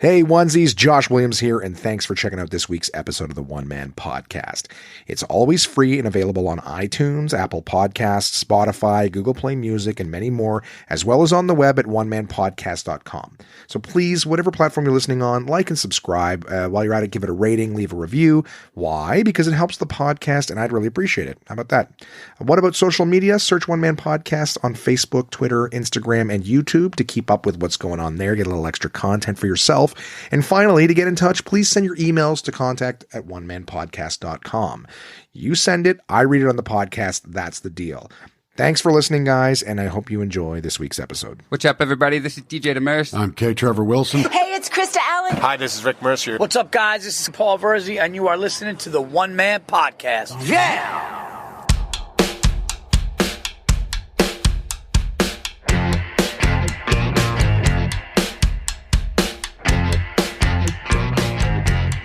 Hey onesies, Josh Williams here, and thanks for checking out this week's episode of the One Man Podcast. It's always free and available on iTunes, Apple Podcasts, Spotify, Google Play Music, and many more, as well as on the web at onemanpodcast.com. So please, whatever platform you're listening on, like and subscribe. While you're at it, give it a rating, leave a review. Why? Because it helps the podcast, and I'd really appreciate it. How about that? What about social media? Search One Man Podcast on Facebook, Twitter, Instagram, and YouTube to keep up with what's going on there. Get a little extra content for yourself. And finally, to get in touch, please send your emails to contact@onemanpodcast.com. You send it, I read it on the podcast. That's the deal. Thanks for listening, guys, and I hope you enjoy this week's episode. What's up, everybody? This is DJ Demers. I'm K. Trevor Wilson. Hey, it's Krista Allen. Hi, this is Rick Mercier. What's up, guys? This is Paul Verzi, and you are listening to the One Man Podcast. Yeah!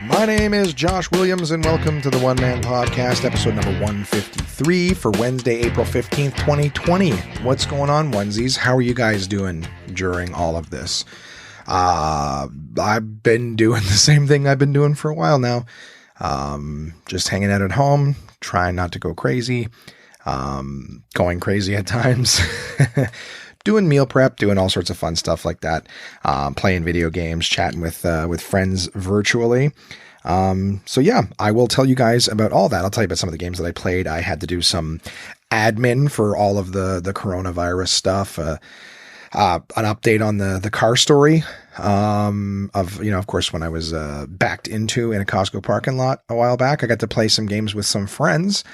My name is Josh Williams, and welcome to the One Man Podcast, episode number 153 for Wednesday, April 15th, 2020. What's going on, onesies? How are you guys doing during all of this? I've been doing the same thing I've been doing for a while now. Just hanging out at home, trying not to go crazy, going crazy at times. Doing meal prep, doing all sorts of fun stuff like that. Playing video games, chatting with friends virtually. So yeah, I will tell you guys about all that. I'll tell you about some of the games that I played. I had to do some admin for all of the coronavirus stuff. An update on the car story, of course, when I was, backed into in a Costco parking lot a while back. I got to play some games with some friends.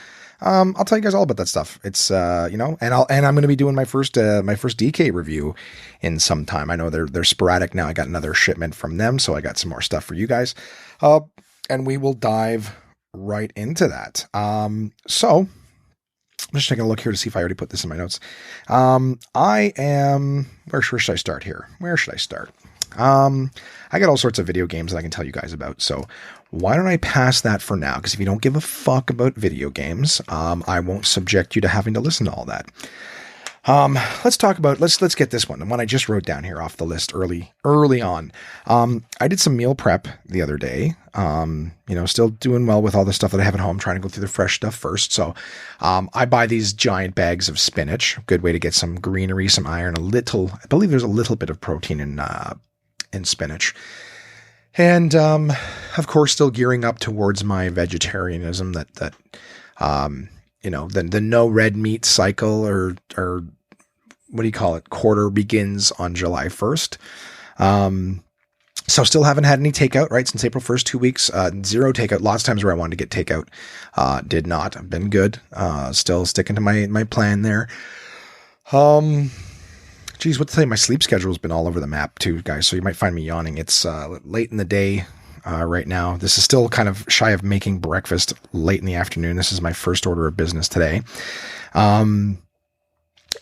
I'll tell you guys all about that stuff. It's, and I'm going to be doing my first DK review in some time. I know they're sporadic now. I got another shipment from them, so I got some more stuff for you guys. And we will dive right into that. So I'm just taking a look here to see if I already put this in my notes. Where should I start here? Where should I start? I got all sorts of video games that I can tell you guys about. So why don't I pass that for now? Because if you don't give a fuck about video games, I won't subject you to having to listen to all that. Let's talk about, let's get this one. The one I just wrote down here off the list early on. I did some meal prep the other day. Still doing well with all the stuff that I have at home, trying to go through the fresh stuff first. So, I buy these giant bags of spinach, good way to get some greenery, some iron, I believe there's a little bit of protein in spinach. And, of course, still gearing up towards my vegetarianism that the no red meat cycle or what do you call it? Quarter begins on July 1st. So still haven't had any takeout, right? Since April 1st, 2 weeks, zero takeout. Lots of times where I wanted to get takeout, did not. I've been good. Still sticking to my plan there. Geez, what to tell you? My sleep schedule has been all over the map too, guys. So you might find me yawning. It's, late in the day. Right now, this is still kind of shy of making breakfast late in the afternoon. This is my first order of business today.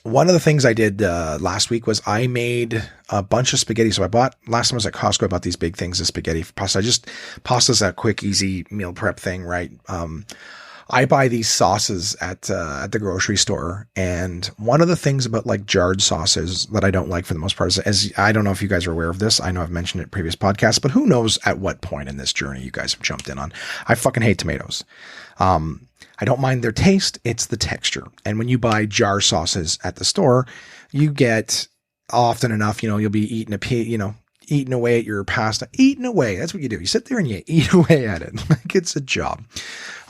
One of the things I did last week was I made a bunch of spaghetti. So last time I was at Costco, I bought these big things of spaghetti for pasta. Pasta's that quick, easy meal prep thing, right? I buy these sauces at the grocery store, and one of the things about like jarred sauces that I don't like for the most part is I don't know if you guys are aware of this. I know I've mentioned it in previous podcasts, but who knows at what point in this journey you guys have jumped in on. I fucking hate tomatoes. I don't mind their taste. It's the texture. And when you buy jar sauces at the store, you get often enough, you'll be eating away at your pasta, eating away. That's what you do. You sit there and you eat away at it. Like it's a job.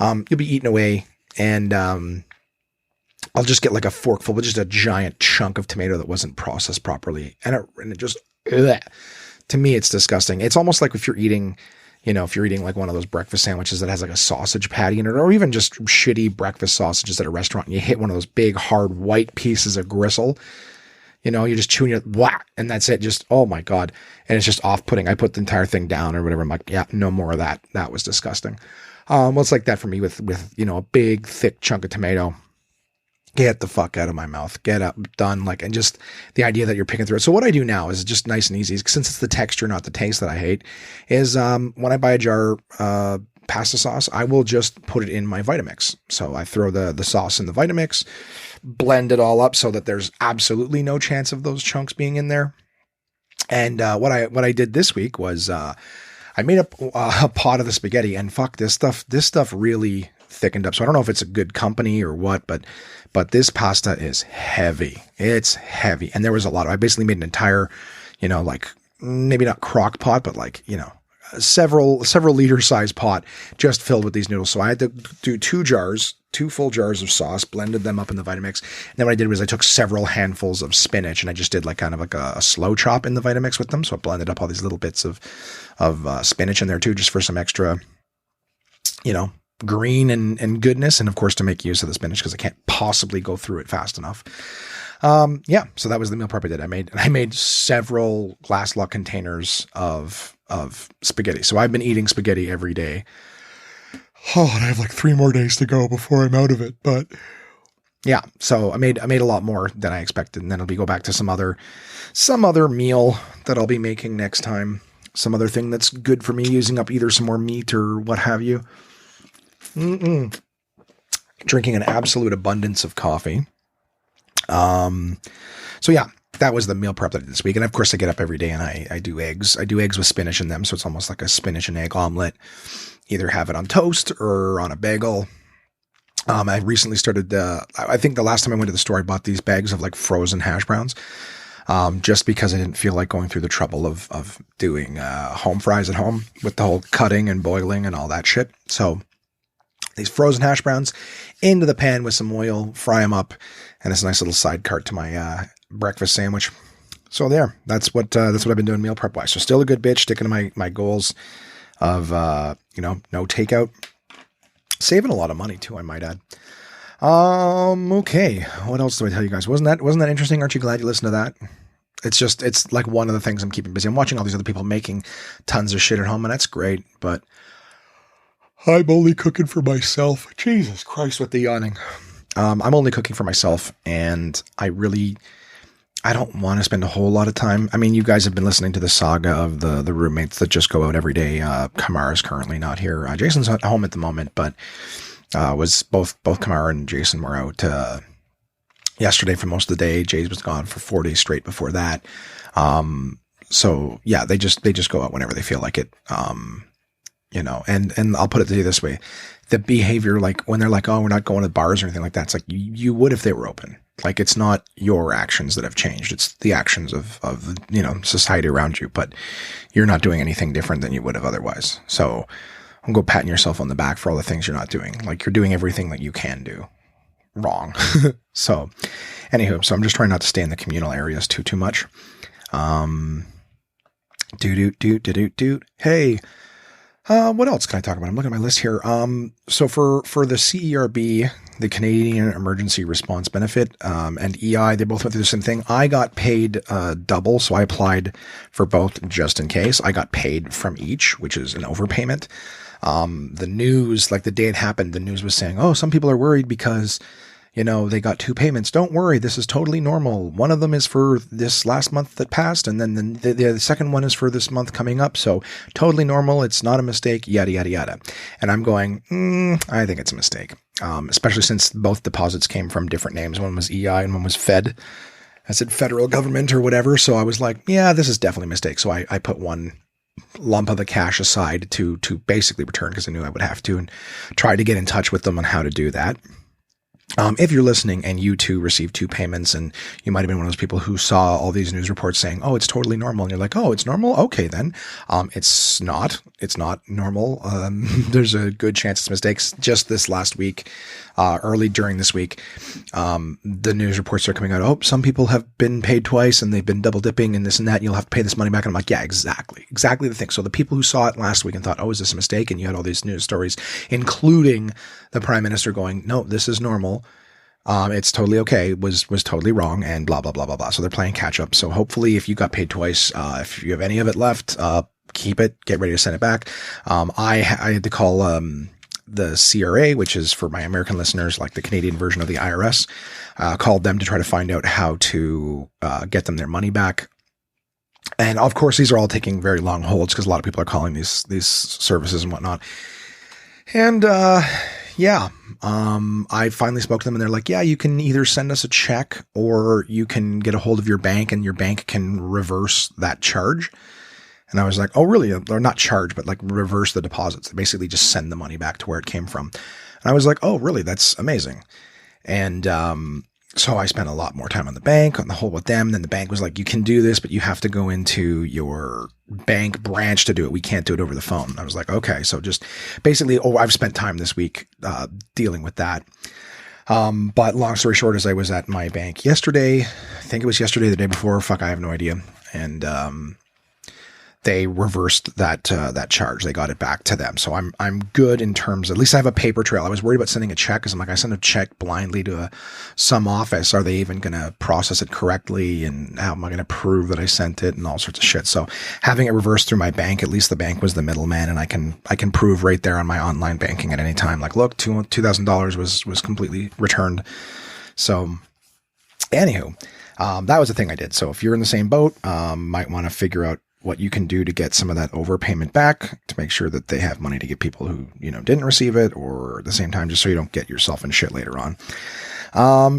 You'll be eating away, and I'll just get like a forkful, but just a giant chunk of tomato that wasn't processed properly. And it just, ugh. To me, it's disgusting. It's almost like if you're eating like one of those breakfast sandwiches that has like a sausage patty in it, or even just shitty breakfast sausages at a restaurant, and you hit one of those big, hard, white pieces of gristle. You're just chewing it, whack, and that's it. Just, oh my God. And it's just off-putting. I put the entire thing down or whatever. I'm like, yeah, no more of that. That was disgusting. Well, it's like that for me with a big, thick chunk of tomato. Get the fuck out of my mouth. Get up, done. And just the idea that you're picking through it. So what I do now is just nice and easy, since it's the texture, not the taste that I hate, is when I buy a jar pasta sauce, I will just put it in my Vitamix. So I throw the sauce in the Vitamix, blend it all up so that there's absolutely no chance of those chunks being in there. And what I did this week was I made a pot of the spaghetti, and fuck, this stuff really thickened up. So I don't know if it's a good company or what, but this pasta is heavy. It's heavy, and there was a lot of. I basically made an entire, like maybe not crock pot, but like several liter size pot just filled with these noodles. So I had to do two full jars of sauce, blended them up in the Vitamix. And then what I did was I took several handfuls of spinach and I just did like kind of like a slow chop in the Vitamix with them. So I blended up all these little bits of spinach in there too, just for some extra, green and goodness. And of course to make use of the spinach because I can't possibly go through it fast enough. So that was the meal prep I did. I made several glass lock containers of spaghetti. So I've been eating spaghetti every day. Oh, and I have like 3 more days to go before I'm out of it. But yeah, so I made a lot more than I expected. And then I'll go back to some other meal that I'll be making next time. Some other thing that's good for me, using up either some more meat or what have you. Drinking an absolute abundance of coffee. So yeah, that was the meal prep that I did this week. And of course I get up every day and I do eggs. I do eggs with spinach in them. So it's almost like a spinach and egg omelet. Either have it on toast or on a bagel. I recently started, I think the last time I went to the store, I bought these bags of like frozen hash browns. Just because I didn't feel like going through the trouble of doing, home fries at home with the whole cutting and boiling and all that shit. So these frozen hash browns into the pan with some oil, fry them up. And it's a nice little side cart to my, breakfast sandwich. So there, that's what I've been doing meal prep wise. So still a good bitch, sticking to my goals of, no takeout, saving a lot of money too, I might add. Okay. What else do I tell you guys? Wasn't that interesting? Aren't you glad you listened to that? It's like one of the things I'm keeping busy. I'm watching all these other people making tons of shit at home, and that's great, but I'm only cooking for myself. Jesus Christ, with the yawning. I'm only cooking for myself, and I don't want to spend a whole lot of time. I mean, you guys have been listening to the saga of the roommates that just go out every day. Kamara's currently not here. Jason's at home at the moment, but was both Kamara and Jason were out yesterday for most of the day. Jay's was gone for 4 days straight before that. So yeah, they just go out whenever they feel like it. And I'll put it to you this way. The behavior, like when they're like, oh, we're not going to bars or anything like that. It's like you would if they were open. Like it's not your actions that have changed. It's the actions of society around you, but you're not doing anything different than you would have otherwise. So don't go patting yourself on the back for all the things you're not doing. Like you're doing everything that you can do wrong. So anywho, I'm just trying not to stay in the communal areas too much. Hey, what else can I talk about? I'm looking at my list here. So for the CERB, the Canadian Emergency Response Benefit, and EI, they both went through the same thing. I got paid double, so I applied for both just in case. I got paid from each, which is an overpayment. The news, like the day it happened, the news was saying, oh, some people are worried because they got 2 payments. Don't worry. This is totally normal. One of them is for this last month that passed. And then the second one is for this month coming up. So totally normal. It's not a mistake, yada, yada, yada. And I'm going, I think it's a mistake. Especially since both deposits came from different names. One was EI and one was Fed. I said federal government or whatever. So I was like, yeah, this is definitely a mistake. So I put one lump of the cash aside to basically return because I knew I would have to, and try to get in touch with them on how to do that. If you're listening and you too received 2 payments, and you might have been one of those people who saw all these news reports saying, oh, it's totally normal. And you're like, oh, it's normal. Okay, then. It's not normal. There's a good chance it's mistakes. Just this last week, early during this week, the news reports are coming out. Oh, some people have been paid twice and they've been double dipping and this and that. And you'll have to pay this money back. And I'm like, yeah, exactly the thing. So the people who saw it last week and thought, oh, is this a mistake? And you had all these news stories, including the prime minister going, no, this is normal. It's totally okay. Was totally wrong, and blah, blah, blah, blah, blah. So they're playing catch up. So hopefully if you got paid twice, if you have any of it left, keep it, get ready to send it back. I had to call, the CRA, which is for my American listeners, like the Canadian version of the IRS, called them to try to find out how to, get them their money back. And of course, these are all taking very long holds because a lot of people are calling these services and whatnot. And, yeah, I finally spoke to them and they're like, yeah, you can either send us a check or you can get a hold of your bank and your bank can reverse that charge. And I was like, oh, really? Or not charge, but like reverse the deposits. They basically just send the money back to where it came from. And I was like, oh, really? That's amazing. And so I spent a lot more time on the bank, on the whole with them. Then the bank was like, you can do this, but you have to go into your bank branch to do it. We can't do it over the phone. I was like, okay. So just basically, I've spent time this week dealing with that. But long story short is I was at my bank yesterday. I think it was yesterday, the day before. Fuck, I have no idea. And they reversed that charge. They got it back to them. So I'm good in terms, at least I have a paper trail. I was worried about sending a check because I'm like, I send a check blindly to some office. Are they even going to process it correctly? And how am I going to prove that I sent it and all sorts of shit? So having it reversed through my bank, at least the bank was the middleman and I can prove right there on my online banking at any time. Like, look, $2,000 was completely returned. So anywho, that was the thing I did. So if you're in the same boat, might want to figure out what you can do to get some of that overpayment back to make sure that they have money to give people who, didn't receive it, or at the same time, just so you don't get yourself in shit later on.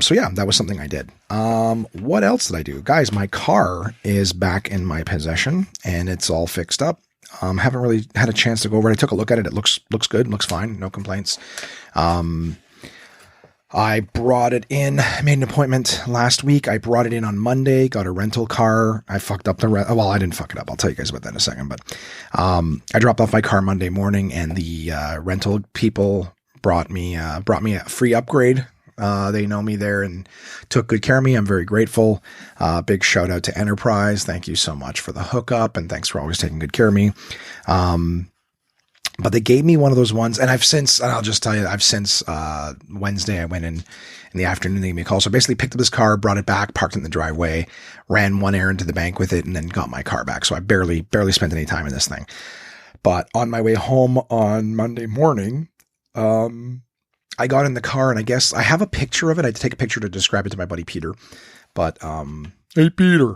So yeah, that was something I did. What else did I do? Guys, my car is back in my possession and it's all fixed up. Haven't really had a chance to go over it. I took a look at it. It looks good. Looks fine. No complaints. I brought it in. I made an appointment last week. I brought it in on Monday, got a rental car. I fucked up well, I didn't fuck it up. I'll tell you guys about that in a second. But I dropped off my car Monday morning and the rental people brought me a free upgrade. They know me there and took good care of me. I'm very grateful. Big shout out to Enterprise. Thank you so much for the hookup and thanks for always taking good care of me. But they gave me one of those ones, and I've since Wednesday, I went in the afternoon, they gave me a call. So I basically picked up this car, brought it back, parked it in the driveway, ran one errand to the bank with it, and then got my car back. So I barely spent any time in this thing. But on my way home on Monday morning, I got in the car, and I guess I have a picture of it. I had to take a picture to describe it to my buddy Peter. But, hey, Peter.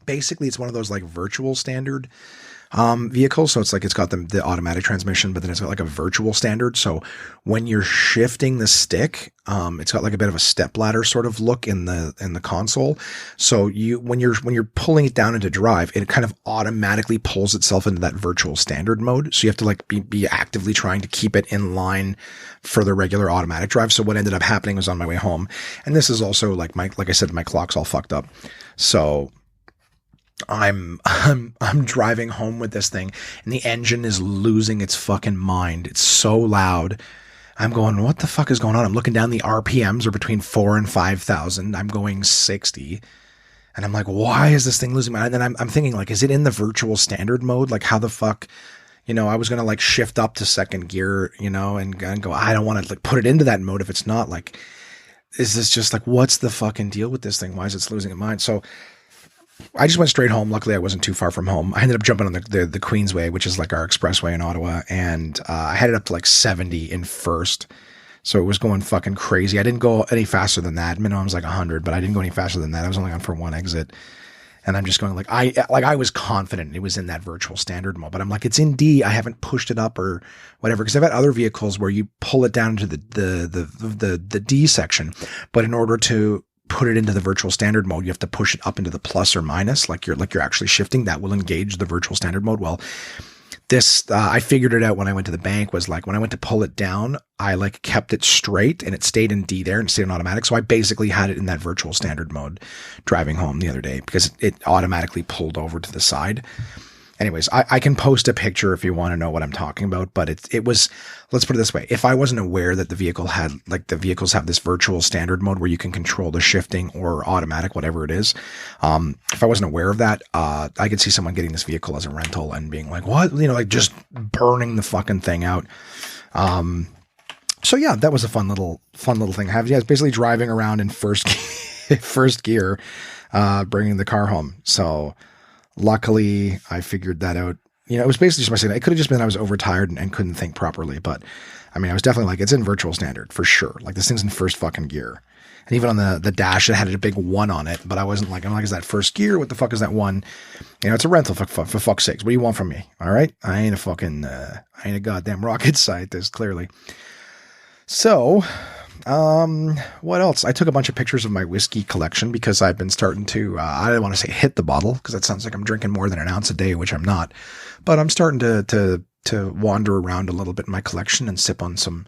Basically, it's one of those like virtual standard vehicle. So it's like, it's got the automatic transmission, but then it's got like a virtual standard. So when you're shifting the stick, it's got like a bit of a step ladder sort of look in the console. So when you're pulling it down into drive, it kind of automatically pulls itself into that virtual standard mode. So you have to like be actively trying to keep it in line for the regular automatic drive. So what ended up happening was on my way home, and this is also like I said, my clock's all fucked up. So I'm driving home with this thing and the engine is losing its fucking mind. It's so loud. I'm going, what the fuck is going on? I'm looking down, the RPMs are between 4,000 and 5,000. I'm going 60. And I'm like, why is this thing losing my mind? And then I'm thinking like, is it in the virtual standard mode? Like how the fuck, I was going to like shift up to second gear, and go, I don't want to like put it into that mode if it's not like, is this just like, what's the fucking deal with this thing? Why is it losing its mind? So I just went straight home. Luckily, I wasn't too far from home. I ended up jumping on the Queensway, which is like our expressway in Ottawa, and I headed up to like 70 in first. So it was going fucking crazy. I didn't go any faster than that. Minimum was like 100, but I didn't go any faster than that. I was only on for one exit. And I'm just going like, I was confident it was in that virtual standard mode, but I'm like, it's in D. I haven't pushed it up or whatever. Cause I've had other vehicles where you pull it down into the D section, but in order to put it into the virtual standard mode, you have to push it up into the plus or minus, like you're actually shifting. That will engage the virtual standard mode. Well, this, I figured it out when I went to the bank, was like, when I went to pull it down, I like kept it straight and it stayed in D there and stayed in automatic. So I basically had it in that virtual standard mode driving home the other day because it automatically pulled over to the side. Anyways, I can post a picture if you want to know what I'm talking about, but it was, let's put it this way. If I wasn't aware that the vehicle had, like the vehicles have this virtual standard mode where you can control the shifting or automatic, whatever it is. If I wasn't aware of that, I could see someone getting this vehicle as a rental and being like, what, like just burning the fucking thing out. So yeah, that was a fun little thing. It's basically driving around in first gear, bringing the car home. So, luckily, I figured that out. It was basically just my saying. It could have just been I was overtired and couldn't think properly. But, I mean, I was definitely like, it's in virtual standard for sure. Like, this thing's in first fucking gear. And even on the dash, it had a big 1 on it, but I'm like, is that first gear? What the fuck is that 1? You know, it's a rental for fuck's sakes. What do you want from me? All right. I ain't a goddamn rocket scientist, clearly. So, what else? I took a bunch of pictures of my whiskey collection because I've been starting to, I don't want to say hit the bottle because that sounds like I'm drinking more than an ounce a day, which I'm not, but I'm starting to wander around a little bit in my collection and sip on some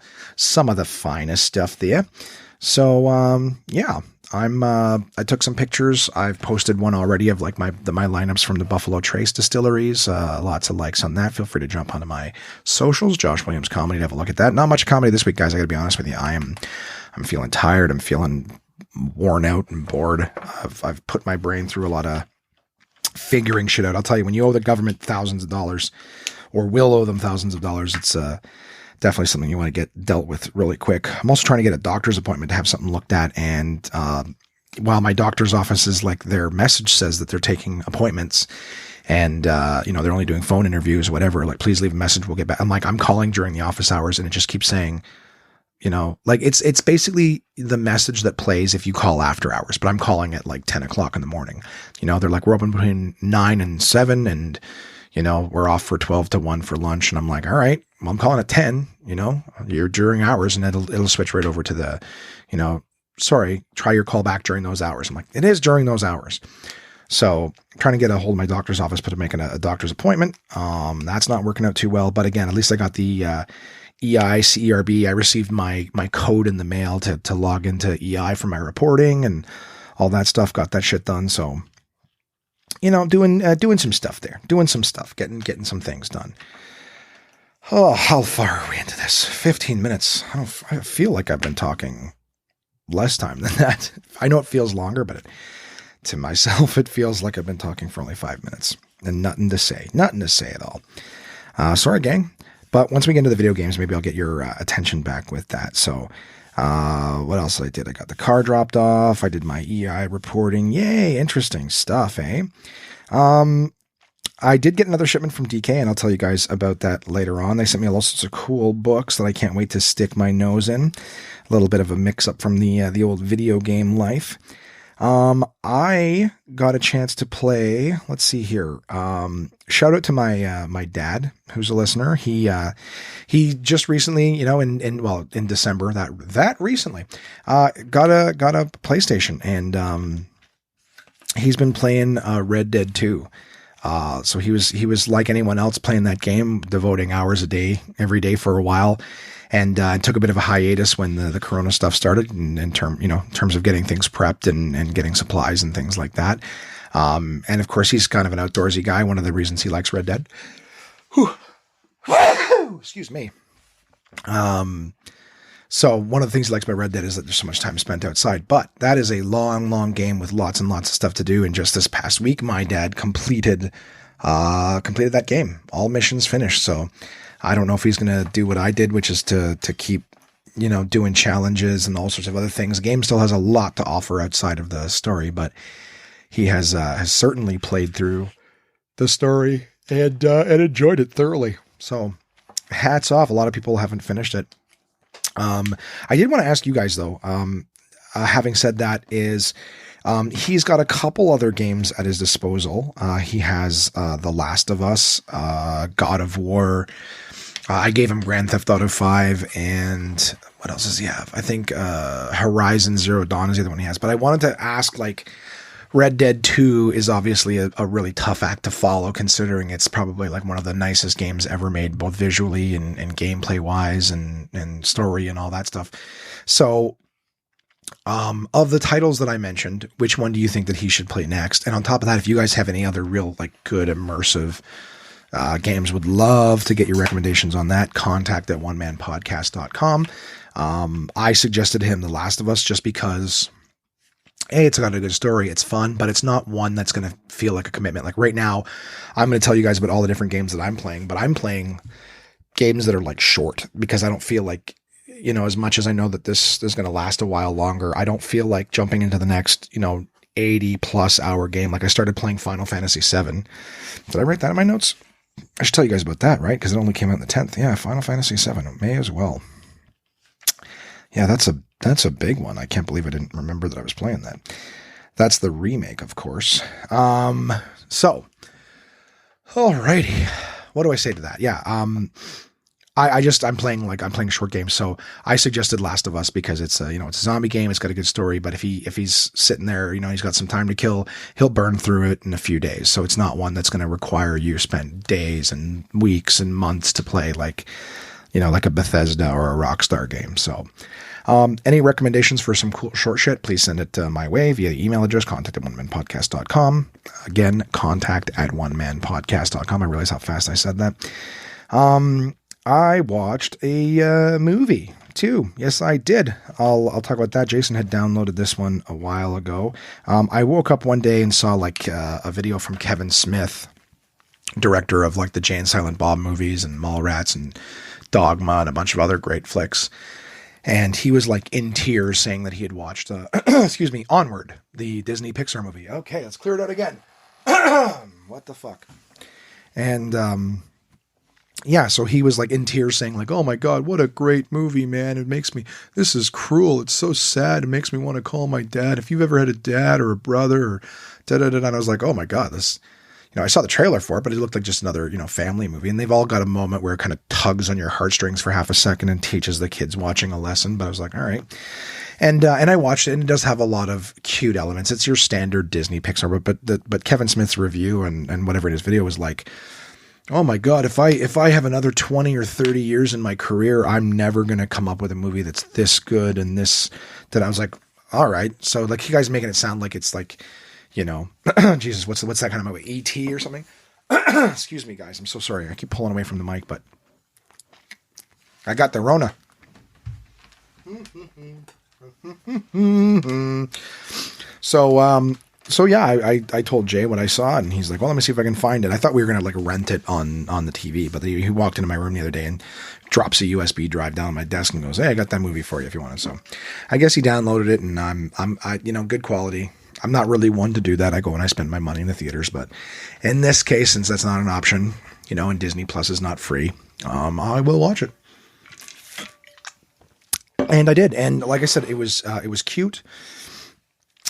of the finest stuff there. So, yeah, I took some pictures. I've posted one already of like my lineups from the Buffalo Trace distilleries. Lots of likes on that. Feel free to jump onto my socials, Josh Williams Comedy, to have a look at that. Not much comedy this week, guys. I gotta be honest with you. I'm feeling tired. I'm feeling worn out and bored. I've put my brain through a lot of figuring shit out. I'll tell you, when you owe the government thousands of dollars or will owe them thousands of dollars, it's, definitely something you want to get dealt with really quick. I'm also trying to get a doctor's appointment to have something looked at. And while my doctor's office is like, their message says that they're taking appointments and, you know, they're only doing phone interviews or whatever, like, please leave a message. We'll get back. I'm like, I'm calling during the office hours and it just keeps saying, you know, like it's basically the message that plays if you call after hours, but I'm calling at like 10 o'clock in the morning. You know, they're like, we're open between 9 and 7 and, you know, we're off for 12 to 1 for lunch. And I'm like, all right, well, I'm calling at 10, you know, you're during hours, and it'll switch right over to the, you know, sorry, try your call back during those hours. I'm like, it is during those hours. So I'm trying to get a hold of my doctor's office, but I'm making a doctor's appointment. That's not working out too well, but again, at least I got the, EI, CERB. I received my code in the mail to log into EI for my reporting and all that stuff. Got that shit done. So, you know, doing some stuff there, getting some things done. Oh, how far are we into this? 15 minutes. I feel like I've been talking less time than that. I know it feels longer, but to myself, it feels like I've been talking for only 5 minutes and nothing to say at all. Sorry, gang. But once we get into the video games, maybe I'll get your attention back with that. So, what else I did? I got the car dropped off. I did my EI reporting. Yay, interesting stuff, eh? I did get another shipment from DK, and I'll tell you guys about that later on. They sent me all sorts of cool books that I can't wait to stick my nose in. A little bit of a mix-up from the old video game life. I got a chance to play, let's see here. Shout out to my dad, who's a listener. He just recently, you know, in December, that recently, got a PlayStation, and, he's been playing, Red Dead 2. So he was like anyone else playing that game, devoting hours a day, every day for a while. And took a bit of a hiatus when the Corona stuff started, in terms of getting things prepped and getting supplies and things like that. And of course, he's kind of an outdoorsy guy. One of the reasons he likes Red Dead. Whew. Excuse me. So one of the things he likes about Red Dead is that there's so much time spent outside. But that is a long, long game with lots and lots of stuff to do. And just this past week, my dad completed that game. All missions finished. So I don't know if he's going to do what I did, which is to keep, you know, doing challenges and all sorts of other things. The game still has a lot to offer outside of the story, but he has certainly played through the story and enjoyed it thoroughly. So hats off. A lot of people haven't finished it. I did want to ask you guys though, having said that, is he's got a couple other games at his disposal. He has The Last of Us, God of War. I gave him Grand Theft Auto 5, and what else does he have? I think Horizon Zero Dawn is the other one he has. But I wanted to ask, like, Red Dead 2 is obviously a really tough act to follow, considering it's probably like one of the nicest games ever made, both visually and gameplay wise and story and all that stuff. So, of the titles that I mentioned, which one do you think that he should play next? And on top of that, if you guys have any other real, like, good immersive games, would love to get your recommendations on that. Contact at onemanpodcast.com. I suggested him The Last of Us just because, A, it's got a good story, it's fun, but it's not one that's going to feel like a commitment. Like right now, I'm going to tell you guys about all the different games that I'm playing, but I'm playing games that are like short because I don't feel like, you know, as much as I know that this is going to last a while longer, I don't feel like jumping into the next, 80 plus hour game. Like I started playing Final Fantasy VII. Did I write that in my notes? I should tell you guys about that, right? Because it only came out on the 10th. Yeah, Final Fantasy VII. May as well. Yeah, that's a big one. I can't believe I didn't remember that I was playing that. That's the remake, of course. So, alrighty. What do I say to that? Yeah. I'm playing short games. So I suggested Last of Us because it's it's a zombie game. It's got a good story, but if he's sitting there, he's got some time to kill, he'll burn through it in a few days. So it's not one that's going to require you spend days and weeks and months to play like a Bethesda or a Rockstar game. So, any recommendations for some cool short shit, please send it my way via the email address, contact@onemanpodcast.com. Again, contact@onemanpodcast.com. I realize how fast I said that. I watched a movie too. Yes, I did. I'll talk about that. Jason had downloaded this one a while ago. I woke up one day and saw a video from Kevin Smith, director of the Jay and Silent Bob movies and Mallrats and Dogma and a bunch of other great flicks. And he was in tears saying that he had watched, excuse me, Onward, the Disney Pixar movie. Okay, let's clear it out again. What the fuck? And, yeah, so he was in tears saying oh my God, what a great movie, man. This is cruel. It's so sad. It makes me want to call my dad. If you've ever had a dad or a brother or da-da-da, and I was like, oh my God, this, I saw the trailer for it, but it looked like just another, family movie. And they've all got a moment where it kind of tugs on your heartstrings for half a second and teaches the kids watching a lesson. But I was like, all right. And I watched it, and it does have a lot of cute elements. It's your standard Disney Pixar, but Kevin Smith's review and whatever in his video was like, oh my God, if I have another 20 or 30 years in my career, I'm never going to come up with a movie that's this good and this, that I was like, all right. So you guys making it sound like it's Jesus, what's that kind of movie? E.T. or something? Excuse me, guys. I'm so sorry. I keep pulling away from the mic, but I got the Rona. So yeah, I told Jay what I saw, and he's like, well, let me see if I can find it. I thought we were going to rent it on the TV, but he walked into my room the other day and drops a USB drive down on my desk and goes, hey, I got that movie for you if you want it. So I guess he downloaded it, and I'm good quality. I'm not really one to do that. I go and I spend my money in the theaters, but in this case, since that's not an option, and Disney Plus is not free, I will watch it. And I did. And like I said, it was cute.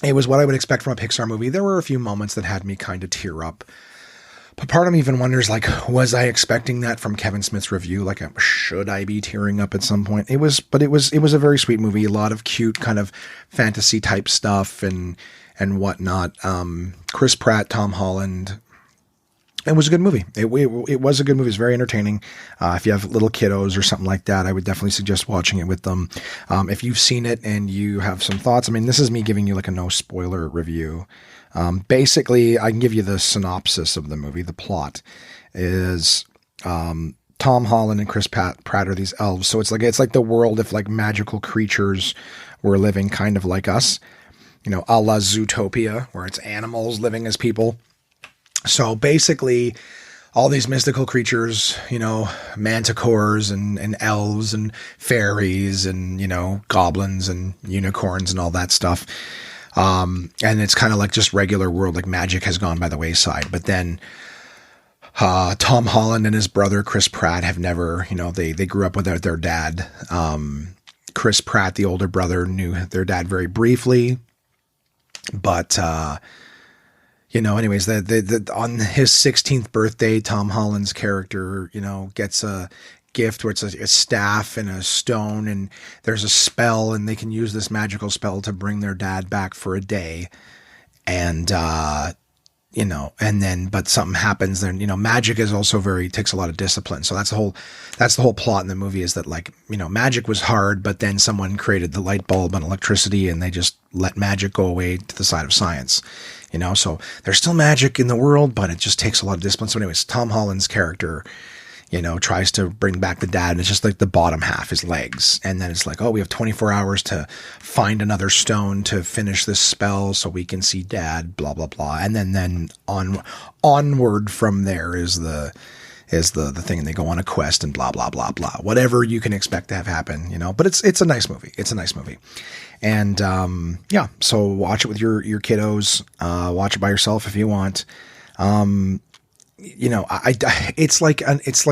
It was what I would expect from a Pixar movie. There were a few moments that had me kind of tear up. But part of me even wonders, was I expecting that from Kevin Smith's review? Should I be tearing up at some point? It was a very sweet movie. A lot of cute kind of fantasy type stuff and whatnot. Chris Pratt, Tom Holland. It was a good movie. It was a good movie. It's very entertaining. If you have little kiddos or something like that, I would definitely suggest watching it with them. If you've seen it and you have some thoughts, this is me giving you a no spoiler review. Basically, I can give you the synopsis of the movie. The plot is Tom Holland and Chris Pratt are these elves. So it's like the world if magical creatures were living kind of like us, a la Zootopia, where it's animals living as people. So basically, all these mystical creatures, manticores and elves and fairies and, goblins and unicorns and all that stuff. And it's kind of just regular world, magic has gone by the wayside. But then Tom Holland and his brother, Chris Pratt, have never, they grew up without their dad. Chris Pratt, the older brother, knew their dad very briefly. But anyways, on his 16th birthday, Tom Holland's character, gets a gift where it's a staff and a stone, and there's a spell, and they can use this magical spell to bring their dad back for a day. And, and then, but something happens then, magic is also takes a lot of discipline. So that's the whole plot in the movie is that magic was hard, but then someone created the light bulb and electricity, and they just let magic go away to the side of science. So there's still magic in the world, but it just takes a lot of discipline. So anyways, Tom Holland's character, tries to bring back the dad, and it's just the bottom half, his legs. And then it's oh, we have 24 hours to find another stone to finish this spell so we can see dad, blah, blah, blah. And then onward from there is the thing, and they go on a quest and blah, blah, blah, blah, whatever you can expect to have happen, but it's a nice movie. It's a nice movie. And, yeah, so watch it with your kiddos, watch it by yourself if you want. It's like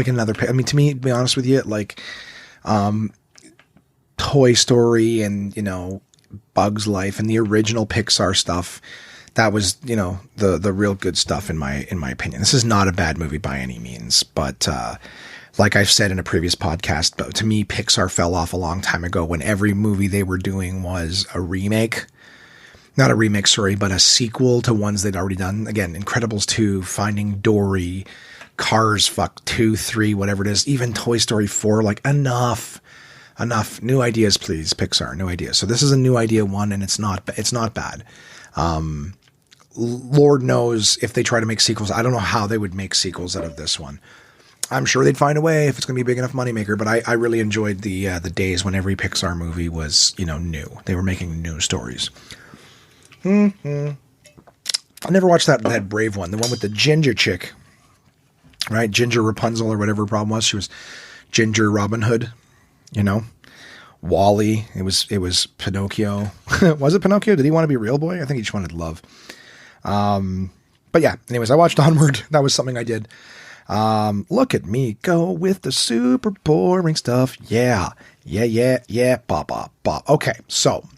another, to me, to be honest with you, Tom Toy Story and, Bug's Life and the original Pixar stuff, that was, the real good stuff in my opinion. This is not a bad movie by any means, but like I've said in a previous podcast, but to me, Pixar fell off a long time ago when every movie they were doing was a remake. Not a remake, sorry, but a sequel to ones they'd already done. Again, Incredibles 2, Finding Dory, Cars, 2, 3, whatever it is, even Toy Story 4, like enough. New ideas, please, Pixar, new ideas. So this is a new idea one, and it's not bad. Lord knows if they try to make sequels, I don't know how they would make sequels out of this one. I'm sure they'd find a way if it's going to be a big enough moneymaker, but I really enjoyed the days when every Pixar movie was, new. They were making new stories. I never watched that Brave one, the one with the ginger chick, right? Ginger Rapunzel or whatever her problem was. She was Ginger Robin Hood, Wally. It was Pinocchio. Was it Pinocchio? Did he want to be a real boy? I think he just wanted love. But yeah, anyways, I watched Onward. That was something I did. Look at me go with the super boring stuff. Yeah. Ba. Okay, so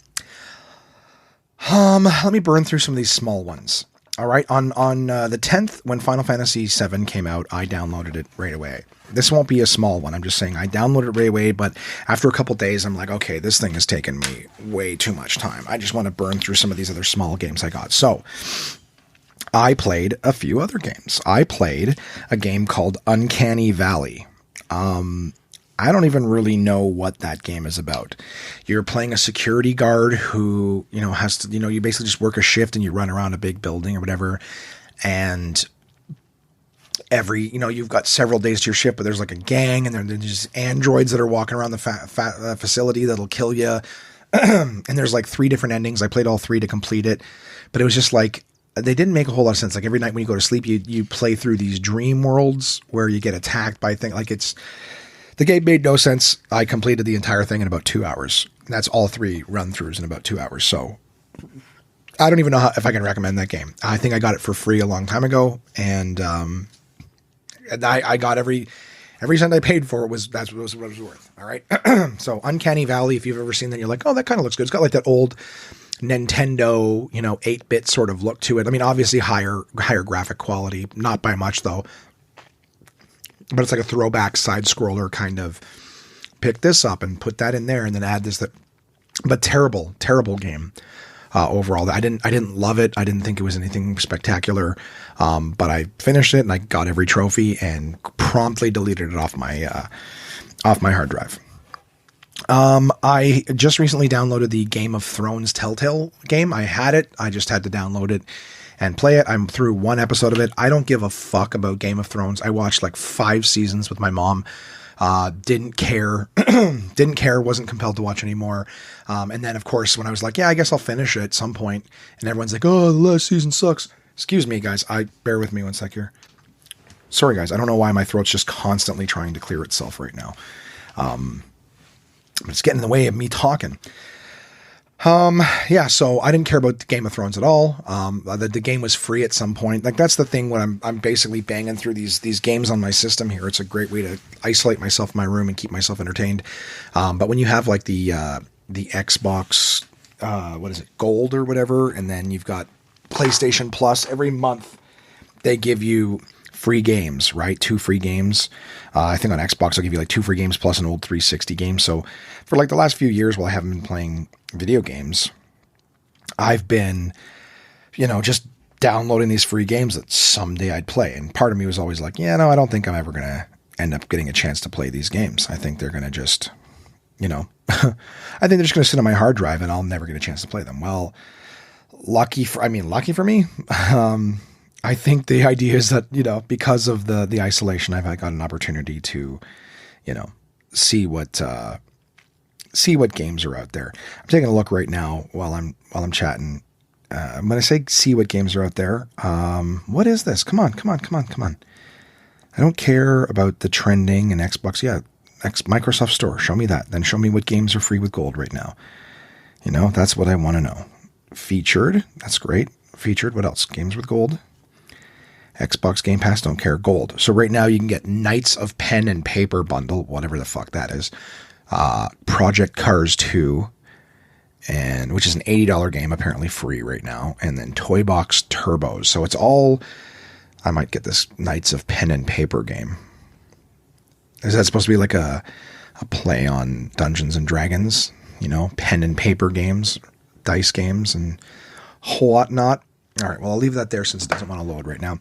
let me burn through some of these small ones. All right, on the 10th, when Final Fantasy VII came out, I downloaded it right away. This won't be a small one. I'm just saying I downloaded it right away, but after a couple days, I'm like, okay, this thing has taken me way too much time. I just want to burn through some of these other small games I got. So I played a few other games. I played a game called Uncanny Valley. I don't even really know what that game is about. You're playing a security guard who, has to, you basically just work a shift and you run around a big building or whatever. And you've got several days to your shift, but there's like a gang and there's just androids that are walking around the facility that'll kill you. And there's like 3 different endings. I played all 3 to complete it, but it was just like, they didn't make a whole lot of sense. Like every night when you go to sleep, you play through these dream worlds where you get attacked by things. Like the game made no sense. I completed the entire thing in about 2 hours. That's all 3 run-throughs in about 2 hours. So I don't even know if I can recommend that game. I think I got it for free a long time ago, and I got every cent I paid for it that's what it was worth. All right. So Uncanny Valley, if you've ever seen that, you're like, oh, that kind of looks good. It's got like that old Nintendo, 8-bit sort of look to it. I mean, obviously higher graphic quality, not by much though. But it's like a throwback side scroller kind of pick this up and put that in there and then add this, but terrible game. Overall, I didn't love it. I didn't think it was anything spectacular. But I finished it and I got every trophy and promptly deleted it off my hard drive. I just recently downloaded the Game of Thrones Telltale game. I had it. I just had to download it and play it. I'm through 1 episode of it. I don't give a fuck about Game of Thrones. I watched like 5 seasons with my mom. Didn't care, wasn't compelled to watch anymore. And then of course, when I was like, yeah, I guess I'll finish it at some point, and everyone's like, oh, the last season sucks. Excuse me, guys. Bear with me 1 sec here. Sorry, guys. I don't know why my throat's just constantly trying to clear itself right now. It's getting in the way of me talking. Yeah, so I didn't care about the Game of Thrones at all. The game was free at some point. Like that's the thing when I'm basically banging through these games on my system here. It's a great way to isolate myself in my room and keep myself entertained. But when you have like the Xbox, what is it, Gold or whatever, and then you've got PlayStation Plus, every month they give you free games, right? 2 free games. I think on Xbox they'll give you like 2 free games plus an old 360 game. So for like the last few years while I haven't been playing video games, I've been, just downloading these free games that someday I'd play. And part of me was always like, yeah, no, I don't think I'm ever going to end up getting a chance to play these games. I think they're going to just, I think they're just going to sit on my hard drive and I'll never get a chance to play them. Well, lucky for me. I think the idea is that, because of the isolation, I've got an opportunity to, see what games are out there. I'm taking a look right now while I'm chatting. When I say see what games are out there, what is this? Come on. I don't care about the trending and Xbox. Yeah. Microsoft Store. Show me that. Then show me what games are free with gold right now. That's what I want to know. Featured. That's great. Featured. What else? Games with gold. Xbox Game Pass, don't care, gold. So right now you can get Knights of Pen and Paper bundle, whatever the fuck that is. Project Cars 2, and which is an $80 game, apparently free right now, and then Toy Box Turbos. So it's all, I might get this Knights of Pen and Paper game. Is that supposed to be like a play on Dungeons and Dragons? You know, pen and paper games, dice games, and whatnot. All right, well, I'll leave that there since it doesn't want to load right now.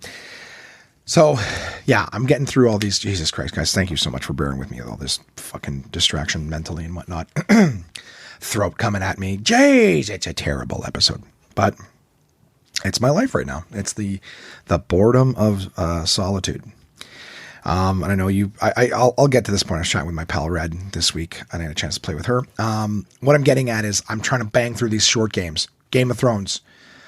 So, yeah, I'm getting through all these. Jesus Christ, guys, thank you so much for bearing with me with all this fucking distraction mentally and whatnot. Throat coming at me. Jeez, it's a terrible episode. But it's my life right now. It's the boredom of solitude. And I know I'll get to this point. I was chatting with my pal Red this week. I didn't get a chance to play with her. What I'm getting at is I'm trying to bang through these short games. Game of Thrones,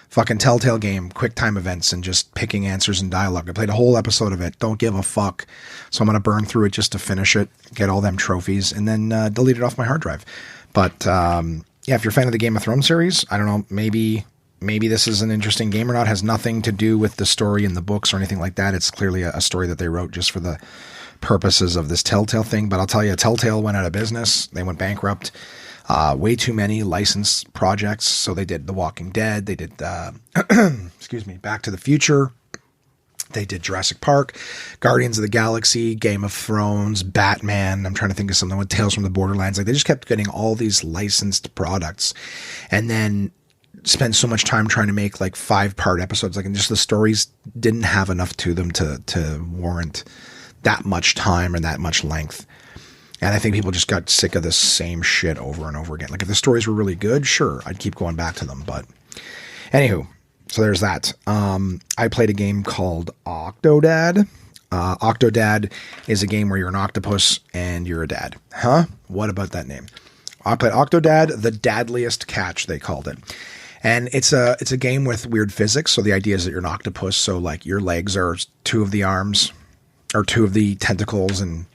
fucking Telltale game, quick time events, and just picking answers and dialogue. I played a whole episode of it. Don't give a fuck. So I'm going to burn through it just to finish it, get all them trophies, and then delete it off my hard drive. But yeah, if you're a fan of the Game of Thrones series, I don't know, maybe this is an interesting game or not. It has nothing to do with the story in the books or anything like that. It's clearly a story that they wrote just for the purposes of this Telltale thing. But I'll tell you, Telltale went out of business. They went bankrupt. Way too many licensed projects. So they did The Walking Dead. They did, excuse me, Back to the Future. They did Jurassic Park, Guardians of the Galaxy, Game of Thrones, Batman. I'm trying to think of something with Tales from the Borderlands. Like, they just kept getting all these licensed products and then spend so much time trying to make like 5-part episodes. Like, and just the stories didn't have enough to them to warrant that much time and that much length. And I think people just got sick of the same shit over and over again. Like, if the stories were really good, sure, I'd keep going back to them. But anywho, so there's that. I played a game called Octodad. Octodad is a game where you're an octopus and you're a dad. Huh? What about that name? I played Octodad, the dadliest catch, they called it. And it's a game with weird physics. So the idea is that you're an octopus. So like your legs are 2 of the arms or 2 of the tentacles, and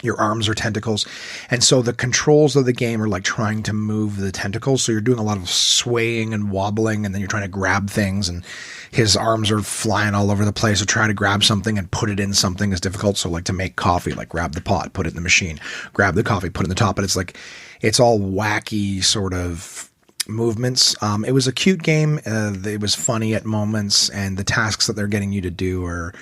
your arms are tentacles. And so the controls of the game are like trying to move the tentacles. So you're doing a lot of swaying and wobbling, and then you're trying to grab things, and his arms are flying all over the place. So trying to grab something and put it in something is difficult. So like to make coffee, like grab the pot, put it in the machine, grab the coffee, put it in the top. But it's like, it's all wacky sort of movements. It was a cute game. It was funny at moments, and the tasks that they're getting you to do are,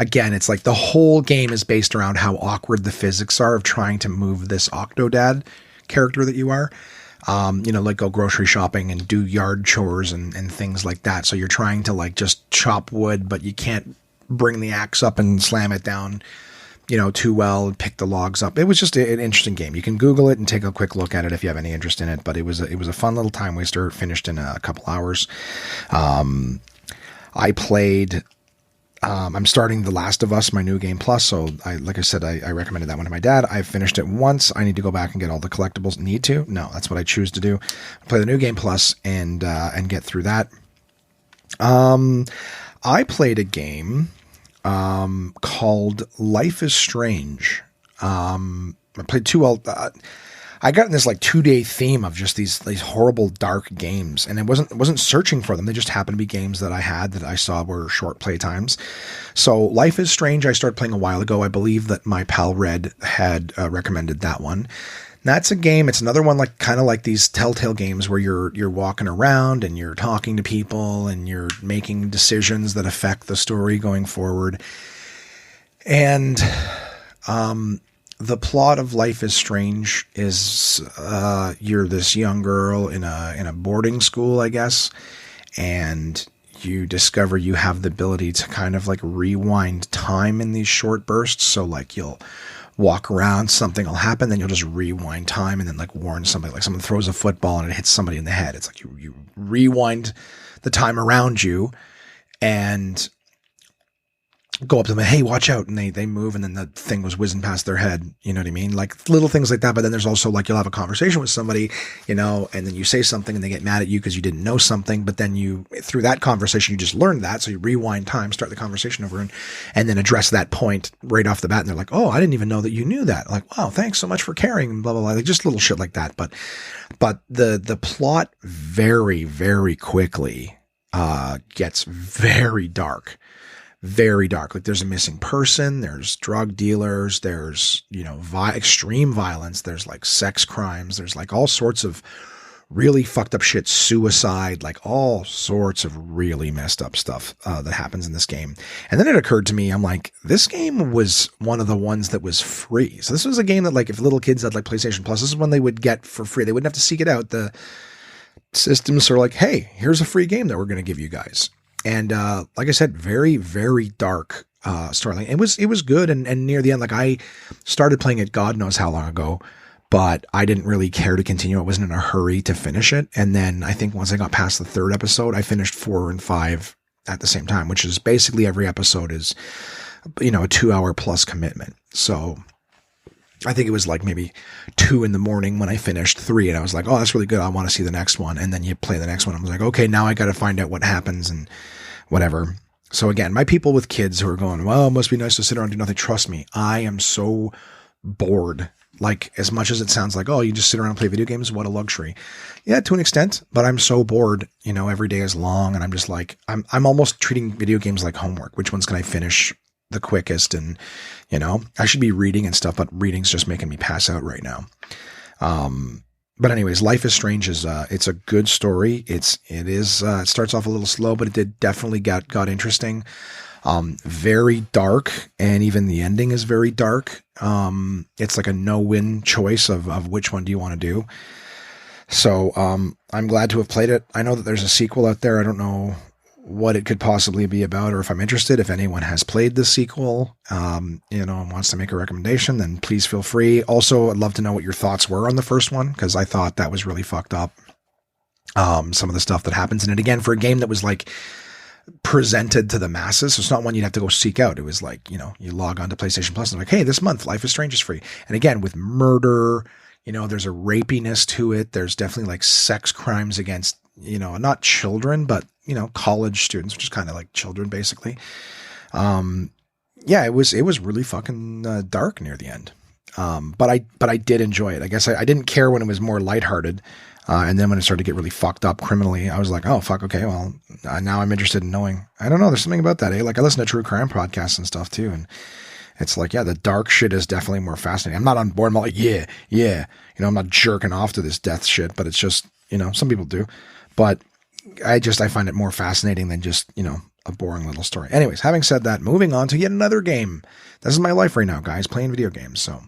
again, it's like the whole game is based around how awkward the physics are of trying to move this Octodad character that you are. Like go grocery shopping and do yard chores and things like that. So you're trying to like just chop wood, but you can't bring the axe up and slam it down, too well, and pick the logs up. It was just an interesting game. You can Google it and take a quick look at it if you have any interest in it. But it was a fun little time waster. Finished in a couple hours. I played. I'm starting The Last of Us, my new game plus. So I recommended that one to my dad. I finished it once. I need to go back and get all the collectibles. Need to? No, that's what I choose to do. Play the new game plus and get through that. I played a game, called Life is Strange. I played 2. I got in this like 2-day theme of just these horrible dark games, and it wasn't searching for them. They just happened to be games that I had that I saw were short play times. So Life is Strange, I started playing a while ago. I believe that my pal Red had recommended that one. That's a game. It's another one like kind of like these Telltale games where you're walking around and you're talking to people and you're making decisions that affect the story going forward. And the plot of Life is Strange is you're this young girl in a boarding school, I guess, and you discover you have the ability to kind of like rewind time in these short bursts. So like you'll walk around, something will happen, then you'll just rewind time and then like warn somebody, like someone throws a football and it hits somebody in the head. It's like you rewind the time around you and go up to them and, hey, watch out. And they move, and then the thing was whizzing past their head. You know what I mean? Like little things like that. But then there's also like, you'll have a conversation with somebody, and then you say something and they get mad at you because you didn't know something. But then through that conversation, you just learned that. So you rewind time, start the conversation over and then address that point right off the bat. And they're like, oh, I didn't even know that you knew that. Like, wow, thanks so much for caring, and blah, blah, blah. Like just little shit like that. But the plot very, very quickly, gets very dark. very dark. Like there's a missing person, there's drug dealers, there's, extreme violence, there's like sex crimes, there's like all sorts of really fucked up shit, suicide, like all sorts of really messed up stuff that happens in this game. And then it occurred to me, I'm like, this game was one of the ones that was free. So this was a game that, like, if little kids had like PlayStation Plus, this is one they would get for free. They wouldn't have to seek it out. The systems are like, hey, here's a free game that we're going to give you guys. And like I said, very, very dark storyline. It was good. And near the end, like I started playing it God knows how long ago, but I didn't really care to continue. I wasn't in a hurry to finish it. And then I think once I got past the third episode, I finished 4 and 5 at the same time, which is basically every episode is, a 2-hour plus commitment. So I think it was like maybe 2 a.m. when I finished 3, and I was like, oh, that's really good. I want to see the next one. And then you play the next one. I was like, okay, now I got to find out what happens and whatever. So again, my people with kids who are going, well, it must be nice to sit around and do nothing. Trust me, I am so bored. Like, as much as it sounds like, oh, you just sit around and play video games, what a luxury. Yeah, to an extent, but I'm so bored, every day is long, and I'm just like, I'm almost treating video games like homework. Which ones can I finish the quickest? And, I should be reading and stuff, but reading's just making me pass out right now. But anyways, Life is Strange is, it's a good story. It starts off a little slow, but it did definitely got interesting. Very dark, and even the ending is very dark. It's like a no-win choice of which one do you want to do. So, I'm glad to have played it. I know that there's a sequel out there. I don't know what it could possibly be about, or if I'm interested. If anyone has played the sequel, and wants to make a recommendation, then please feel free. Also, I'd love to know what your thoughts were on the first one, because I thought that was really fucked up. Some of the stuff that happens in it, again, for a game that was like presented to the masses. So it's not one you'd have to go seek out. It was like, you log on to PlayStation Plus and like, hey, this month Life is Strange is free. And again, with murder, there's a rapiness to it. There's definitely like sex crimes against, not children, but, college students, which is kind of like children basically. Yeah, it was really fucking dark near the end. But I did enjoy it. I guess I didn't care when it was more lighthearted. And then when it started to get really fucked up criminally, I was like, oh, fuck, okay, well, now I'm interested in knowing. I don't know, there's something about that, eh? Like, I listen to true crime podcasts and stuff, too, and it's like, yeah, the dark shit is definitely more fascinating. I'm not on board. I'm not like, yeah. I'm not jerking off to this death shit, but it's just, some people do. But I find it more fascinating than just, a boring little story. Anyways, having said that, moving on to yet another game. This is my life right now, guys, playing video games, so...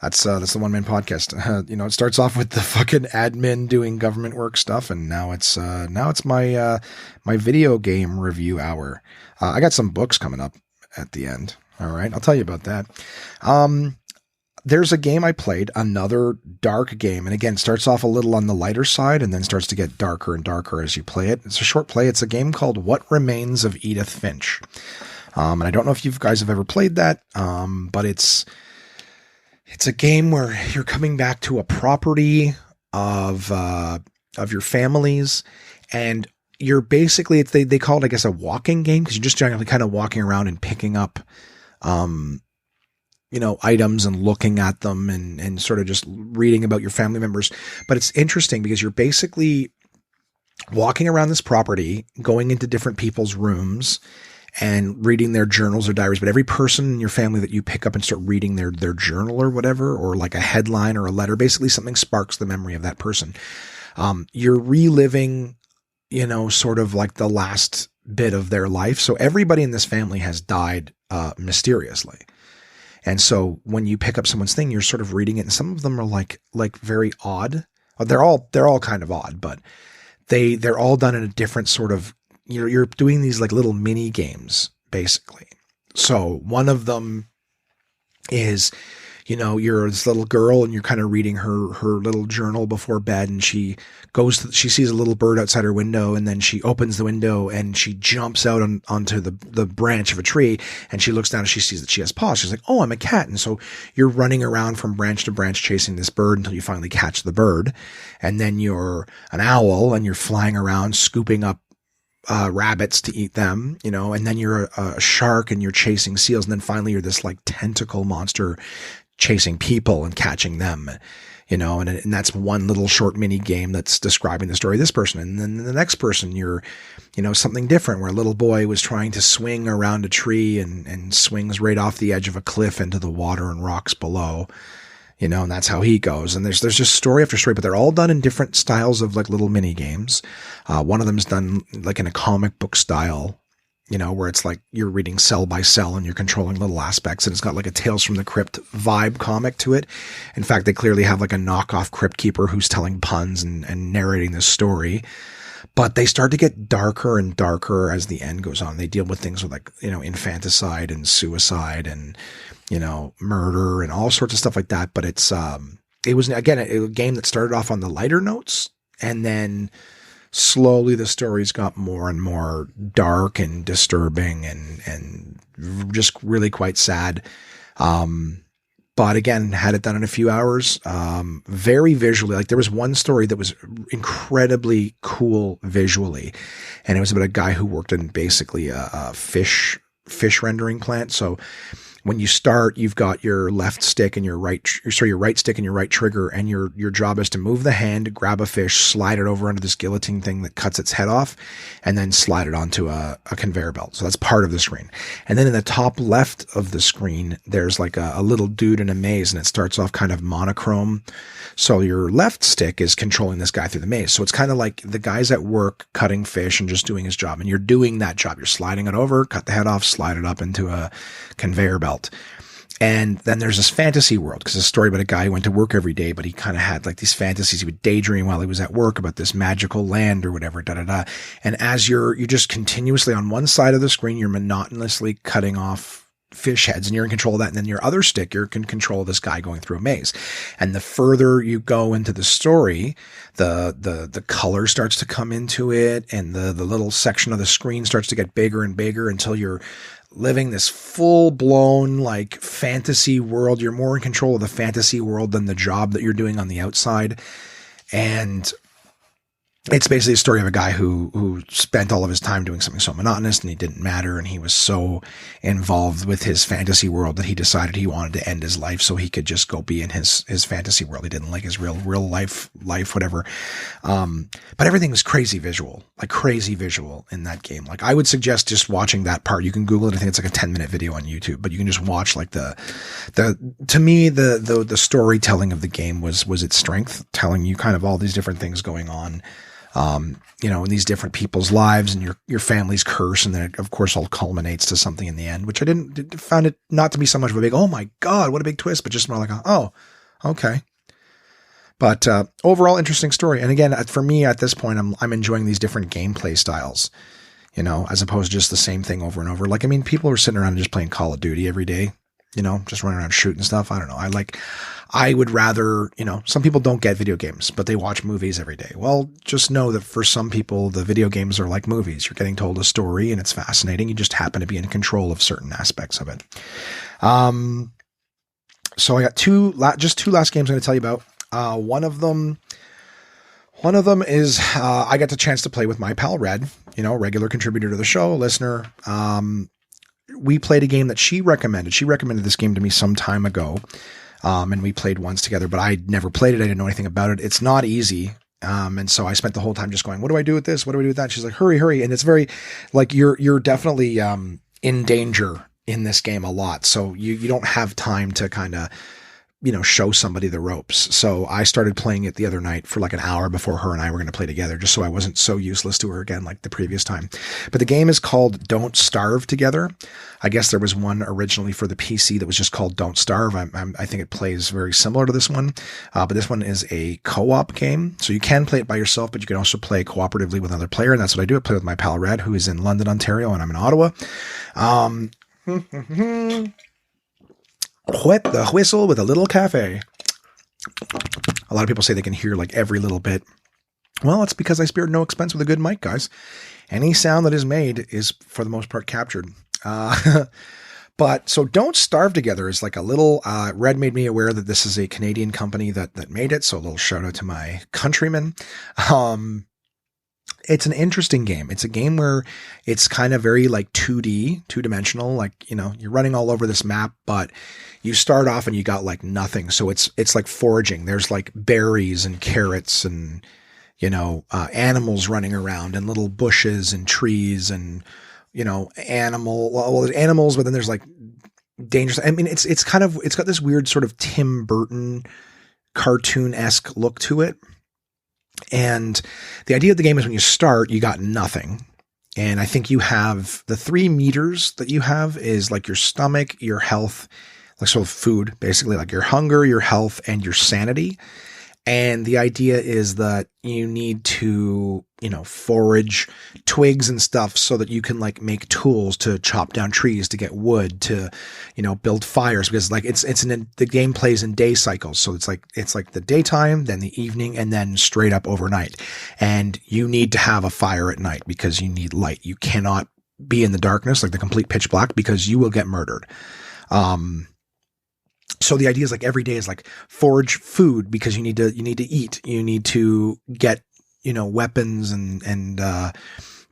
That's the One Man Podcast. It starts off with the fucking admin doing government work stuff, and now it's my video game review hour. I got some books coming up at the end. All right, I'll tell you about that. There's a game I played, another dark game, and again, starts off a little on the lighter side, and then starts to get darker and darker as you play it. It's a short play. It's a game called What Remains of Edith Finch, and I don't know if you guys have ever played that, but it's a game where you're coming back to a property of your family's, and you're basically, they call it, I guess, a walking game, because you're just generally kind of walking around and picking up, items and looking at them and sort of just reading about your family members. But it's interesting because you're basically walking around this property, going into different people's rooms and reading their journals or diaries. But every person in your family that you pick up and start reading their journal or whatever, or like a headline or a letter, basically something sparks the memory of that person. You're reliving, sort of like the last bit of their life. So everybody in this family has died mysteriously. And so when you pick up someone's thing, you're sort of reading it, and some of them are like very odd. They're all kind of odd, but they're all done in a different sort of, you're doing these like little mini games basically. So one of them is, you're this little girl and you're kind of reading her little journal before bed, and she sees a little bird outside her window, and then she opens the window and she jumps out onto the branch of a tree, and she looks down and she sees that she has paws. She's like, oh, I'm a cat. And so you're running around from branch to branch chasing this bird until you finally catch the bird. And then you're an owl and you're flying around scooping up rabbits to eat them, and then you're a shark and you're chasing seals. And then finally you're this like tentacle monster chasing people and catching them. and that's one little short mini game that's describing the story of this person. And then the next person, you're, something different where a little boy was trying to swing around a tree and swings right off the edge of a cliff into the water and rocks below, and that's how he goes. And there's just story after story, but they're all done in different styles of like little mini games. One of them's done like in a comic book style, where it's like you're reading cell by cell and you're controlling little aspects, and it's got like a Tales from the Crypt vibe comic to it. In fact, they clearly have like a knockoff Crypt Keeper who's telling puns and narrating this story. But they start to get darker and darker as the end goes on. They deal with things with like, infanticide and suicide and, murder and all sorts of stuff like that. But it was, again, a game that started off on the lighter notes, and then slowly the stories got more and more dark and disturbing and just really quite sad. But again, had it done in a few hours, very visually. Like there was one story that was incredibly cool visually, and it was about a guy who worked in basically a fish rendering plant. So when you start, you've got your left stick and your right stick and your right trigger, and your job is to move the hand, grab a fish, slide it over onto this guillotine thing that cuts its head off, and then slide it onto a conveyor belt. So that's part of the screen. And then in the top left of the screen, there's like a little dude in a maze, and it starts off kind of monochrome. So your left stick is controlling this guy through the maze. So it's kind of like the guy's at work cutting fish and just doing his job, and you're doing that job. You're sliding it over, cut the head off, slide it up into a conveyor belt. And then there's this fantasy world, because it's a story about a guy who went to work every day, but he kind of had like these fantasies. He would daydream while he was at work about this magical land or whatever, And as you're just continuously on one side of the screen, you're monotonously cutting off fish heads, and you're in control of that. And then your other stick, you're in control of this guy going through a maze. And the further you go into the story, the color starts to come into it, and the little section of the screen starts to get bigger and bigger until you're living this full-blown like fantasy world. You're more in control of the fantasy world than the job that you're doing on the outside. And it's basically a story of a guy who spent all of his time doing something so monotonous, and he didn't matter, and he was so involved with his fantasy world that he decided he wanted to end his life so he could just go be in his fantasy world. He didn't like his real life, whatever. But everything was crazy visual in that game. Like I would suggest just watching that part. You can Google it. I think it's like a 10-minute video on YouTube, but you can just watch like to me, the storytelling of the game was its strength, telling you kind of all these different things going on. In these different people's lives and your family's curse. And then it, of course, all culminates to something in the end, which I found it not to be so much of a big, oh my God, what a big twist, but just more like, oh, okay. But, overall interesting story. And again, for me at this point, I'm enjoying these different gameplay styles, as opposed to just the same thing over and over. Like, I mean, people are sitting around and just playing Call of Duty every day, just running around shooting stuff. I don't know. I would rather, some people don't get video games, but they watch movies every day. Well, just know that for some people, the video games are like movies. You're getting told a story and it's fascinating. You just happen to be in control of certain aspects of it. So I got two last games I'm going to tell you about. One of them is, I got the chance to play with my pal Red, regular contributor to the show, listener. We played a game that she recommended. She recommended this game to me some time ago. And we played once together, but I'd never played it. I didn't know anything about it. It's not easy. And so I spent the whole time just going, what do I do with this? What do I do with that? She's like, hurry. And it's very like, you're definitely, in danger in this game a lot. So you don't have time to kind of, show somebody the ropes. So I started playing it the other night for like an hour before her and I were going to play together, just so I wasn't so useless to her again, like the previous time. But the game is called Don't Starve Together. I guess there was one originally for the PC that was just called Don't Starve. I think it plays very similar to this one. But this one is a co-op game. So you can play it by yourself, but you can also play cooperatively with another player. And that's what I do. I play with my pal Red, who is in London, Ontario, and I'm in Ottawa. Whet the whistle with a little cafe. A lot of people say they can hear like every little bit. Well, it's because I spared no expense with a good mic, guys. Any sound that is made is for the most part captured. But so Don't Starve Together is like a little, Red made me aware that this is a Canadian company that made it. So a little shout out to my countrymen. it's an interesting game. It's a game where it's kind of very like 2D, two-dimensional. Like, you know, you're running all over this map, but you start off and you got like nothing. So it's like foraging. There's like berries and carrots and, you know, animals running around and little bushes and trees and, you know, well, there's animals, but then there's like dangerous. I mean, it's got this weird sort of Tim Burton cartoon-esque look to it. And the idea of the game is when you start, you got nothing. And I think you have the 3 meters that you have is like your stomach, your health, like sort of food, basically like your hunger, your health, and your sanity. And the idea is that you need to, you know, forage twigs and stuff so that you can like make tools to chop down trees, to get wood, to, you know, build fires, because like the game plays in day cycles. So it's like the daytime, then the evening, and then straight up overnight. And you need to have a fire at night because you need light. You cannot be in the darkness, like the complete pitch black, because you will get murdered. So the idea is like every day is like forage food because you need to eat. You need to get, you know, weapons and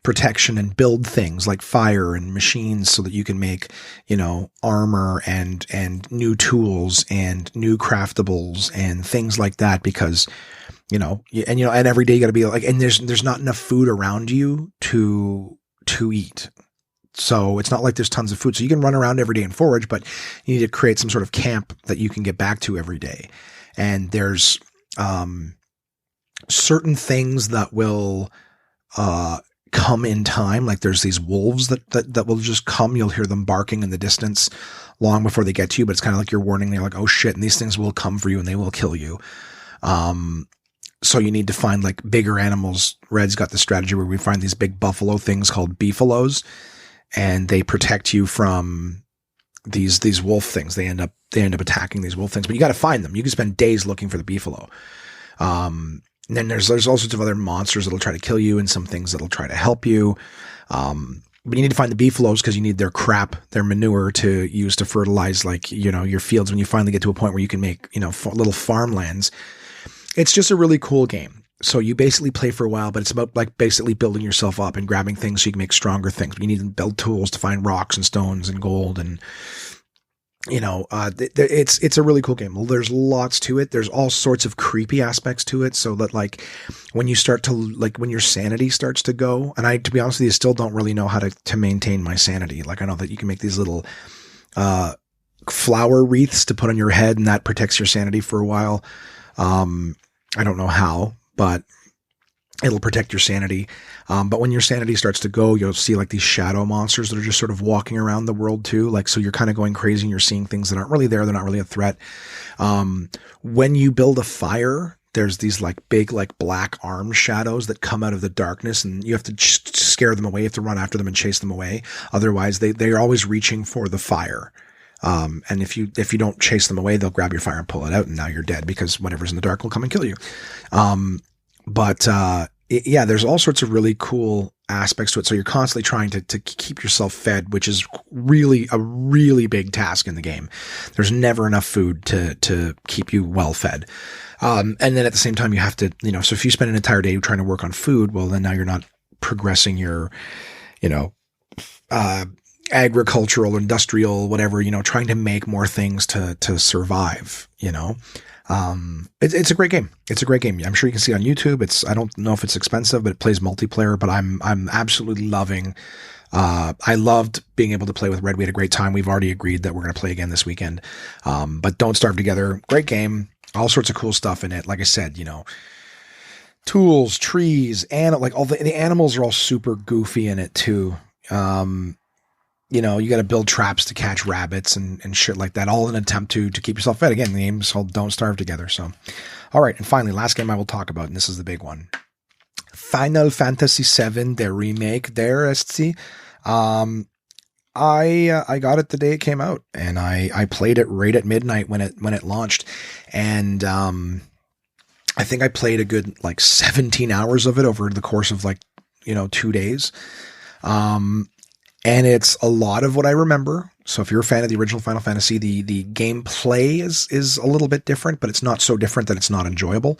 protection and build things like fire and machines so that you can make, you know, armor and new tools and new craftables and things like that because, you know, and every day you got to be like, and there's not enough food around you to eat. So it's not like there's tons of food. So you can run around every day and forage, but you need to create some sort of camp that you can get back to every day. And there's certain things that will come in time. Like there's these wolves that will just come. You'll hear them barking in the distance long before they get to you, but it's kind of like your warning. They're like, oh shit. And these things will come for you and they will kill you. So you need to find like bigger animals. Red's got the strategy where we find these big buffalo things called beefaloes. And they protect you from these wolf things. They end up attacking these wolf things, but you got to find them. You can spend days looking for the beefalo. And then there's all sorts of other monsters that'll try to kill you and some things that'll try to help you. But you need to find the beefaloes because you need their crap, their manure to use to fertilize, like, you know, your fields when you finally get to a point where you can make, you know, little farmlands. It's just a really cool game. So you basically play for a while, but it's about like basically building yourself up and grabbing things so you can make stronger things. But you need to build tools to find rocks and stones and gold and, you know, it's a really cool game. Well, there's lots to it. There's all sorts of creepy aspects to it. So that like when you start to like when your sanity starts to go, and I, to be honest with you, still don't really know how to maintain my sanity. Like I know that you can make these little, flower wreaths to put on your head and that protects your sanity for a while. I don't know how, but it'll protect your sanity. But when your sanity starts to go, you'll see like these shadow monsters that are just sort of walking around the world too. Like, so you're kind of going crazy and you're seeing things that aren't really there. They're not really a threat. When you build a fire, there's these like big, like black arm shadows that come out of the darkness and you have to scare them away. You have to run after them and chase them away. Otherwise they're always reaching for the fire. And if you don't chase them away, they'll grab your fire and pull it out and now you're dead because whatever's in the dark will come and kill you. Yeah, there's all sorts of really cool aspects to it. So you're constantly trying to keep yourself fed, which is really a really big task in the game. There's never enough food to keep you well fed. And then at the same time, you have to, you know, so if you spend an entire day trying to work on food, well, then now you're not progressing your, you know, agricultural, industrial, whatever, you know, trying to make more things to survive, you know. It's a great game. It's a great game. I'm sure you can see on YouTube. I don't know if it's expensive, but it plays multiplayer, but I'm absolutely loving, I loved being able to play with Red. We had a great time. We've already agreed that we're going to play again this weekend. But Don't Starve Together, great game. All sorts of cool stuff in it. Like I said, you know, tools, trees, and like all the animals are all super goofy in it too. You know, you got to build traps to catch rabbits and shit like that, all in an attempt to keep yourself fed. Again, the game is called Don't Starve Together. So, all right. And finally, last game I will talk about, and this is the big one. Final Fantasy VII, the remake there, SC. I got it the day it came out and I played it right at midnight when it launched. And, I think I played a good like 17 hours of it over the course of like, you know, 2 days. And it's a lot of what I remember. So if you're a fan of the original Final Fantasy, the gameplay is a little bit different, but it's not so different that it's not enjoyable.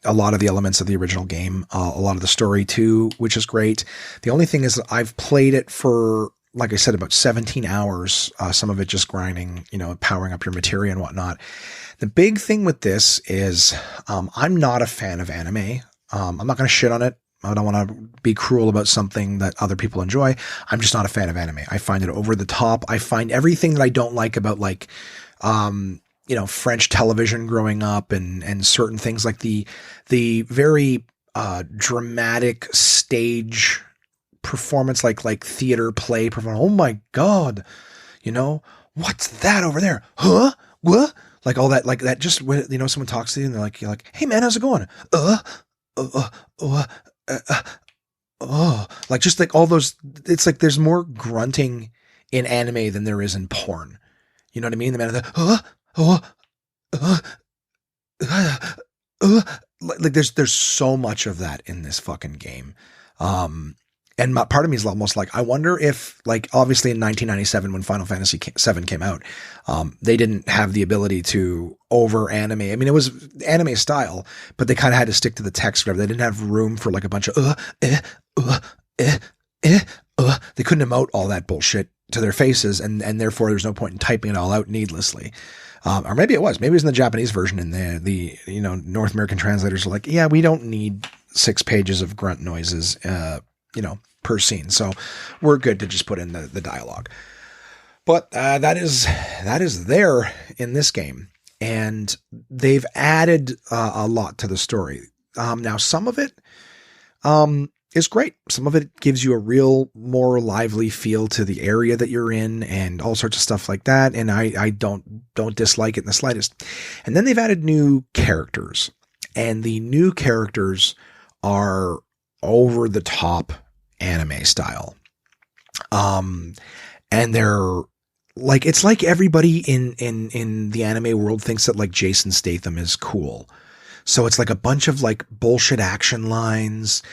a lot of the elements of the original game, a lot of the story too, which is great. The only thing is that I've played it for, like I said, about 17 hours, some of it just grinding, powering up your materia and whatnot. The big thing with this is I'm not a fan of anime. I'm not going to shit on it. I don't want to be cruel about something that other people enjoy. I'm just not a fan of anime. I find it over the top. I find everything that I don't like about French television growing up and certain things like the very dramatic stage performance, like theater play performance. Oh my God. What's that over there? Huh? What? Like all that, like that, just when, someone talks to you and you're like, hey man, how's it going? Like just like all those, it's like there's more grunting in anime than there is in porn. You know what I mean? The man like there's so much of that in this fucking game. And part of me is almost like, I wonder if, like, obviously in 1997 when Final Fantasy VII came out, they didn't have the ability to over animate. I mean, it was anime style, but they kind of had to stick to the text. Whatever. They didn't have room for like a bunch of they couldn't emote all that bullshit to their faces, and therefore there's no point in typing it all out needlessly. Or maybe it was in the Japanese version, and the North American translators are like, yeah, we don't need 6 pages of grunt noises, per scene. So we're good to just put in the dialogue. But that is there in this game, and they've added a lot to the story. Now some of it is great. Some of it gives you a real more lively feel to the area that you're in and all sorts of stuff like that. And I don't dislike it in the slightest. And then they've added new characters, and the new characters are over the top anime style. And they're like, it's like everybody in the anime world thinks that like Jason Statham is cool. So it's like a bunch of like bullshit action lines,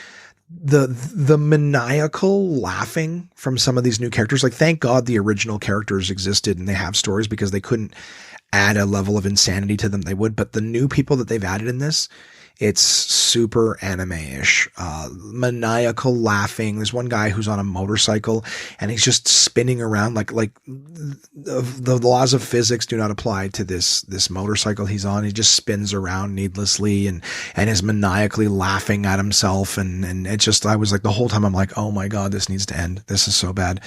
the maniacal laughing from some of these new characters. Like, thank God the original characters existed and they have stories, because they couldn't add a level of insanity to them. They would, but the new people that they've added in this, it's super anime-ish, maniacal laughing. There's one guy who's on a motorcycle and he's just spinning around like the laws of physics do not apply to this motorcycle he's on. He just spins around needlessly and is maniacally laughing at himself. And it just, I was like, the whole time I'm like, oh my God, this needs to end. This is so bad.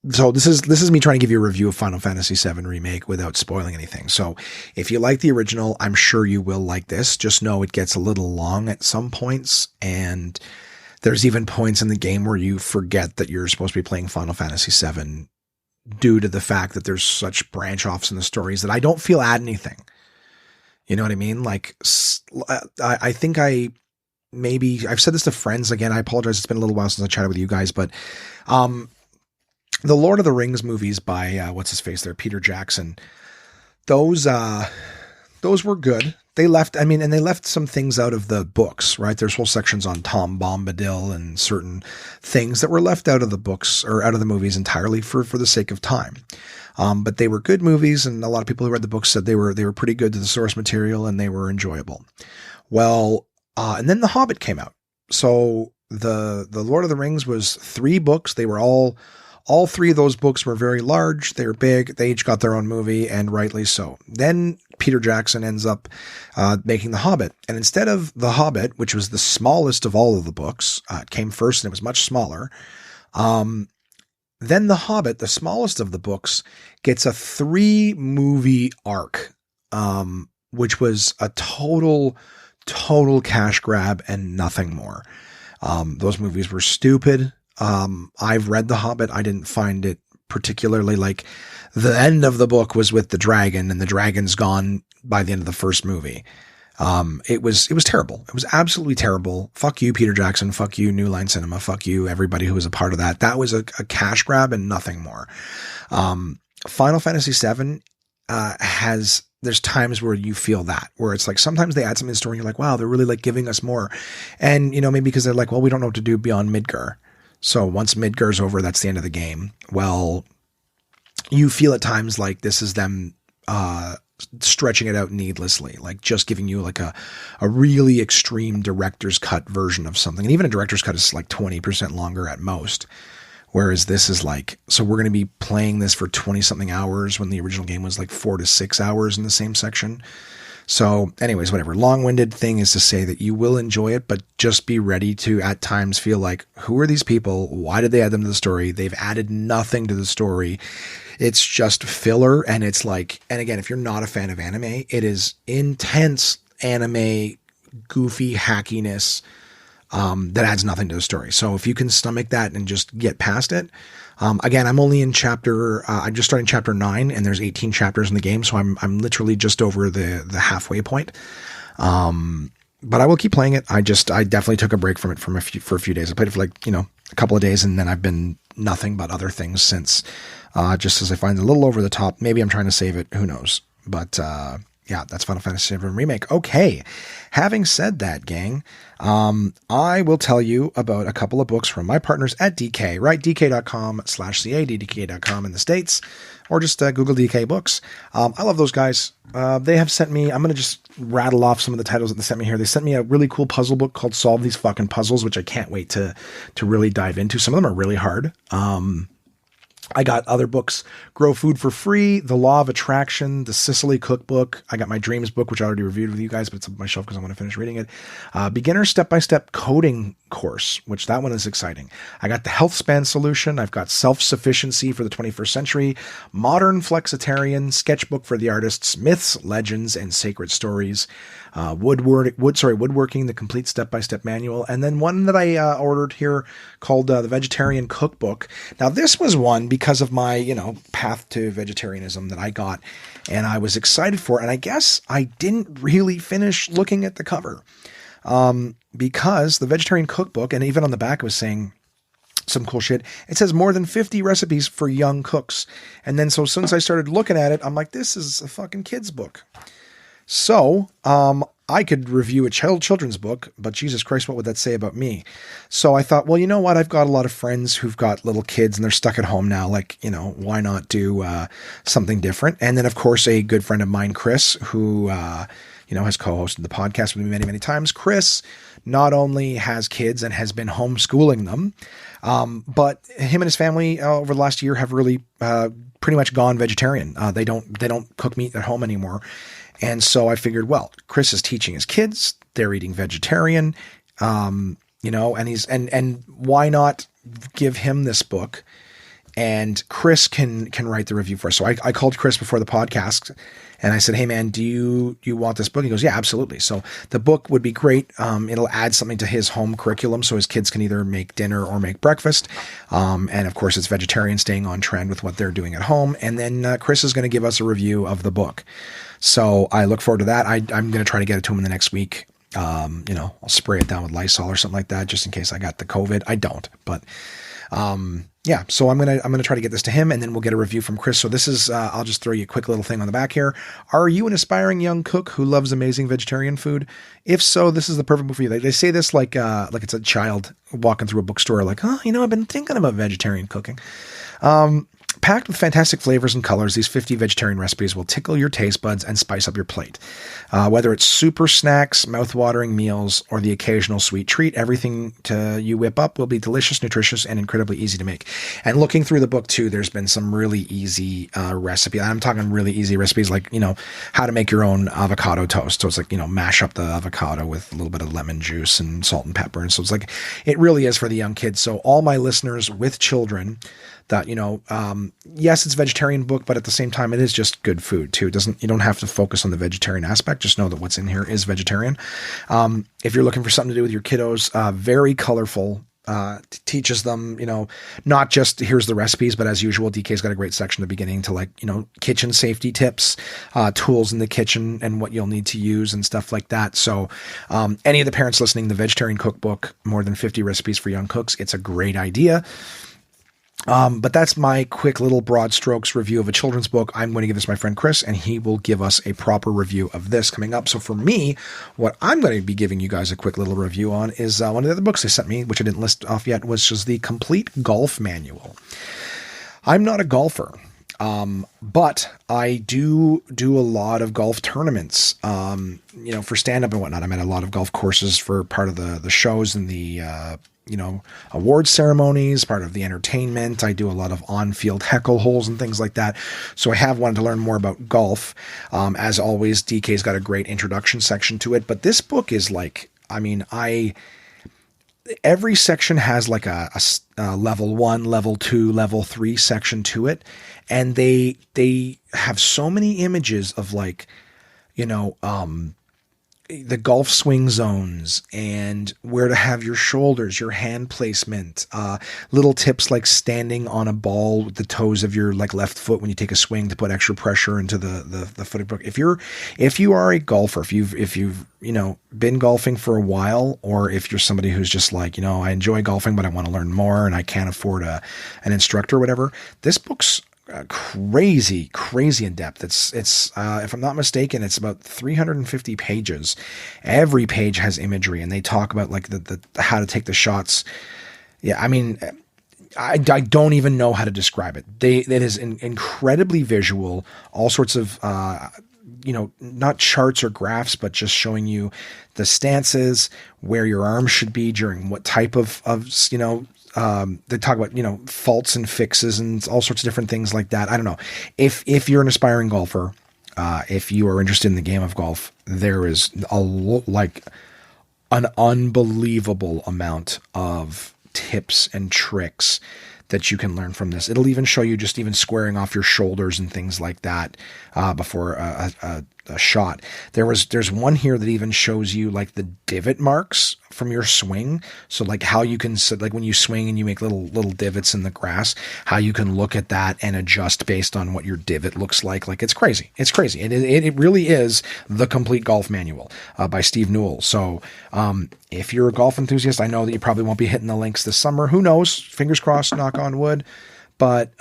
So this is me trying to give you a review of Final Fantasy VII Remake without spoiling anything. So if you like the original, I'm sure you will like this. Just know it gets a little long at some points, and there's even points in the game where you forget that you're supposed to be playing Final Fantasy VII due to the fact that there's such branch offs in the stories that I don't feel add anything. You know what I mean? Like, I think I've said this to friends. Again, I apologize. It's been a little while since I chatted with you guys, but, the Lord of the Rings movies by, what's his face there, Peter Jackson, those were good. They left some things out of the books, right? There's whole sections on Tom Bombadil and certain things that were left out of the books or out of the movies entirely for the sake of time. But they were good movies, and a lot of people who read the books said they were pretty good to the source material and they were enjoyable. Well, and then The Hobbit came out. So the Lord of the Rings was 3 books. They were all 3 of those books were very large. They were big. They each got their own movie, and rightly so. Then Peter Jackson ends up making The Hobbit. And instead of The Hobbit, which was the smallest of all of the books, it came first and it was much smaller. Then The Hobbit, the smallest of the books, gets a 3-movie arc, which was a total cash grab and nothing more. Those movies were stupid. I've read The Hobbit. I didn't find it particularly, like, the end of the book was with the dragon, and the dragon's gone by the end of the first movie. It was terrible. It was absolutely terrible. Fuck you, Peter Jackson. Fuck you, New Line Cinema. Fuck you, everybody who was a part of that. That was a cash grab and nothing more. Final Fantasy VII, there's times where you feel that, where it's like, sometimes they add something to the story and you're like, wow, they're really like giving us more. And, maybe because they're like, well, we don't know what to do beyond Midgar. So once Midgar's over, that's the end of the game. Well, you feel at times like this is them stretching it out needlessly, like just giving you like a really extreme director's cut version of something. And even a director's cut is like 20% longer at most. Whereas this is like, so we're going to be playing this for 20 something hours when the original game was like 4 to 6 hours in the same section. So anyways, whatever. Long-winded thing is to say that you will enjoy it, but just be ready to at times feel like, who are these people? Why did they add them to the story? They've added nothing to the story. It's just filler. And it's like, and again, if you're not a fan of anime, it is intense anime, goofy hackiness that adds nothing to the story. So if you can stomach that and just get past it, again, I'm only in I'm just starting chapter 9, and there's 18 chapters in the game. So I'm literally just over the halfway point. But I will keep playing it. I definitely took a break from it for a few days. I played it for like, a couple of days, and then I've been nothing but other things since, just as I find it a little over the top. Maybe I'm trying to save it. Who knows? But, yeah, that's Final Fantasy VII Remake. Okay. Having said that, gang, I will tell you about a couple of books from my partners at DK, right? DK.com/CA, DK.com in the States, or just Google DK Books. I love those guys. They have sent me, I'm going to just rattle off some of the titles that they sent me here. They sent me a really cool puzzle book called Solve These Fucking Puzzles, which I can't wait to really dive into. Some of them are really hard. I got other books, Grow Food for Free, The Law of Attraction, The Sicily Cookbook. I got my Dreams book, which I already reviewed with you guys, but it's on my shelf because I want to finish reading it. Beginner Step-by-Step Coding Course, which that one is exciting. I got The Health Span Solution. I've got Self-Sufficiency for the 21st Century, Modern Flexitarian, Sketchbook for the Artists, Myths, Legends, and Sacred Stories, Woodworking, the Complete Step-by-Step Manual, and then one that I ordered here called The Vegetarian Cookbook. Now, this was one because of my, path to vegetarianism that I got, and I was excited for it, and I guess I didn't really finish looking at the cover, because the Vegetarian Cookbook, and even on the back it was saying some cool shit. It says more than 50 recipes for young cooks. And then, so since I started looking at it, I'm like, this is a fucking kid's book. So, I could review a children's book, but Jesus Christ, what would that say about me? So I thought, well, you know what? I've got a lot of friends who've got little kids and they're stuck at home now. Like, why not do something different? And then, of course, a good friend of mine, Chris, who, has co-hosted the podcast with me many, many times. Chris not only has kids and has been homeschooling them, but him and his family over the last year have really pretty much gone vegetarian. They don't cook meat at home anymore. And so I figured, well, Chris is teaching his kids, they're eating vegetarian, and and why not give him this book, and Chris can write the review for us. So I called Chris before the podcast and I said, hey man, do you want this book? He goes, yeah, absolutely. So the book would be great. It'll add something to his home curriculum so his kids can either make dinner or make breakfast. And of course it's vegetarian, staying on trend with what they're doing at home. And then Chris is going to give us a review of the book. So I look forward to that. I'm going to try to get it to him in the next week. I'll spray it down with Lysol or something like that, just in case I got the COVID. I don't, but, yeah, so I'm going to try to get this to him, and then we'll get a review from Chris. So this is, I'll just throw you a quick little thing on the back here. Are you an aspiring young cook who loves amazing vegetarian food? If so, this is the perfect book for you. They say this like it's a child walking through a bookstore, like, I've been thinking about vegetarian cooking. Packed with fantastic flavors and colors, these 50 vegetarian recipes will tickle your taste buds and spice up your plate. Whether it's super snacks, mouth-watering meals, or the occasional sweet treat, everything you whip up will be delicious, nutritious, and incredibly easy to make. And looking through the book, too, there's been some really easy recipes. I'm talking really easy recipes like, how to make your own avocado toast. So it's like, mash up the avocado with a little bit of lemon juice and salt and pepper. And so it's like, it really is for the young kids. So all my listeners with children, that, yes, it's a vegetarian book, but at the same time, it is just good food too. You don't have to focus on the vegetarian aspect. Just know that what's in here is vegetarian. If you're looking for something to do with your kiddos, very colorful, teaches them, not just here's the recipes, but as usual, DK's got a great section at the beginning to kitchen safety tips, tools in the kitchen and what you'll need to use and stuff like that. So, any of the parents listening, the Vegetarian Cookbook, more than 50 recipes for young cooks. It's a great idea. But that's my quick little broad strokes review of a children's book. I'm going to give this to my friend Chris, and he will give us a proper review of this coming up. So for me, what I'm going to be giving you guys a quick little review on is one of the other books they sent me, which I didn't list off yet, was just the Complete Golf Manual. I'm not a golfer. But I do a lot of golf tournaments, for stand up and whatnot. I'm at a lot of golf courses for part of the shows and the, award ceremonies, part of the entertainment. I do a lot of on-field heckle holes and things like that. So I have wanted to learn more about golf. As always, DK's got a great introduction section to it, but this book is every section has like a level 1, level 2, level 3 section to it. And they have so many images of the golf swing zones and where to have your shoulders, your hand placement, little tips like standing on a ball with the toes of your left foot when you take a swing to put extra pressure into the footing. If you are a golfer, if you've been golfing for a while, or if you're somebody who's just I enjoy golfing, but I want to learn more and I can't afford an instructor or whatever, this book's crazy in depth. It's if I'm not mistaken, it's about 350 pages. Every page has imagery, and they talk about the how to take the shots. Yeah, I mean, I don't even know how to describe it. It is incredibly visual. All sorts of not charts or graphs, but just showing you the stances, where your arms should be during what type of they talk about, faults and fixes and all sorts of different things like that. I don't know. If you're an aspiring golfer, if you are interested in the game of golf, there is an unbelievable amount of tips and tricks that you can learn from this. It'll even show you just even squaring off your shoulders and things like that before a shot. There's one here that even shows you the divot marks from your swing. So how you can when you swing and you make little divots in the grass, how you can look at that and adjust based on what your divot looks like. It's crazy. It's crazy. It really is the complete golf manual by Steve Newell. So if you're a golf enthusiast, I know that you probably won't be hitting the links this summer. Who knows? Fingers crossed, knock on wood. But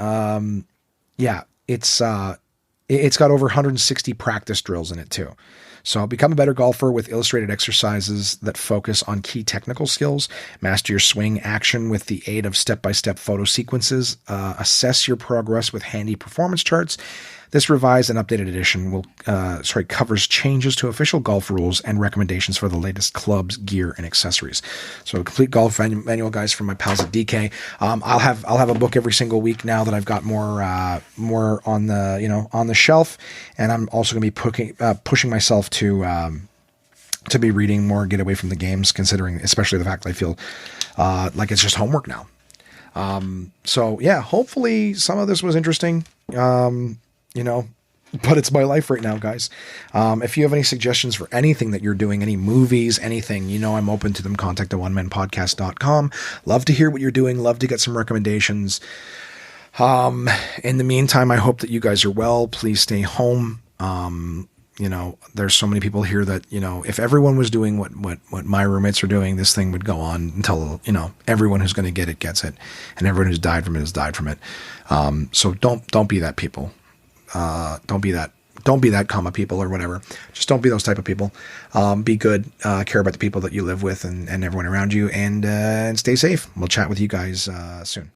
yeah, it's got over 160 practice drills in it too. So become a better golfer with illustrated exercises that focus on key technical skills. Master your swing action with the aid of step-by-step photo sequences. Assess your progress with handy performance charts. This revised and updated edition covers changes to official golf rules and recommendations for the latest clubs, gear, and accessories. So a complete golf manual, guys, from my pals at DK. I'll have a book every single week now that I've got more on the shelf, and I'm also going to be pushing myself to be reading more, get away from the games, considering especially the fact that I feel like it's just homework now. So yeah, hopefully some of this was interesting. But it's my life right now, guys. If you have any suggestions for anything that you're doing, any movies, anything, I'm open to them. Contact the onemanpodcast.com. Love to hear what you're doing. Love to get some recommendations. In the meantime, I hope that you guys are well. Please stay home. There's so many people here that, if everyone was doing what my roommates are doing, this thing would go on until, everyone who's going to get it gets it, and everyone who's died from it has died from it. So don't be that people. Don't be that comma people or whatever. Just don't be those type of people. Be good, care about the people that you live with and everyone around you, and stay safe. We'll chat with you guys, soon.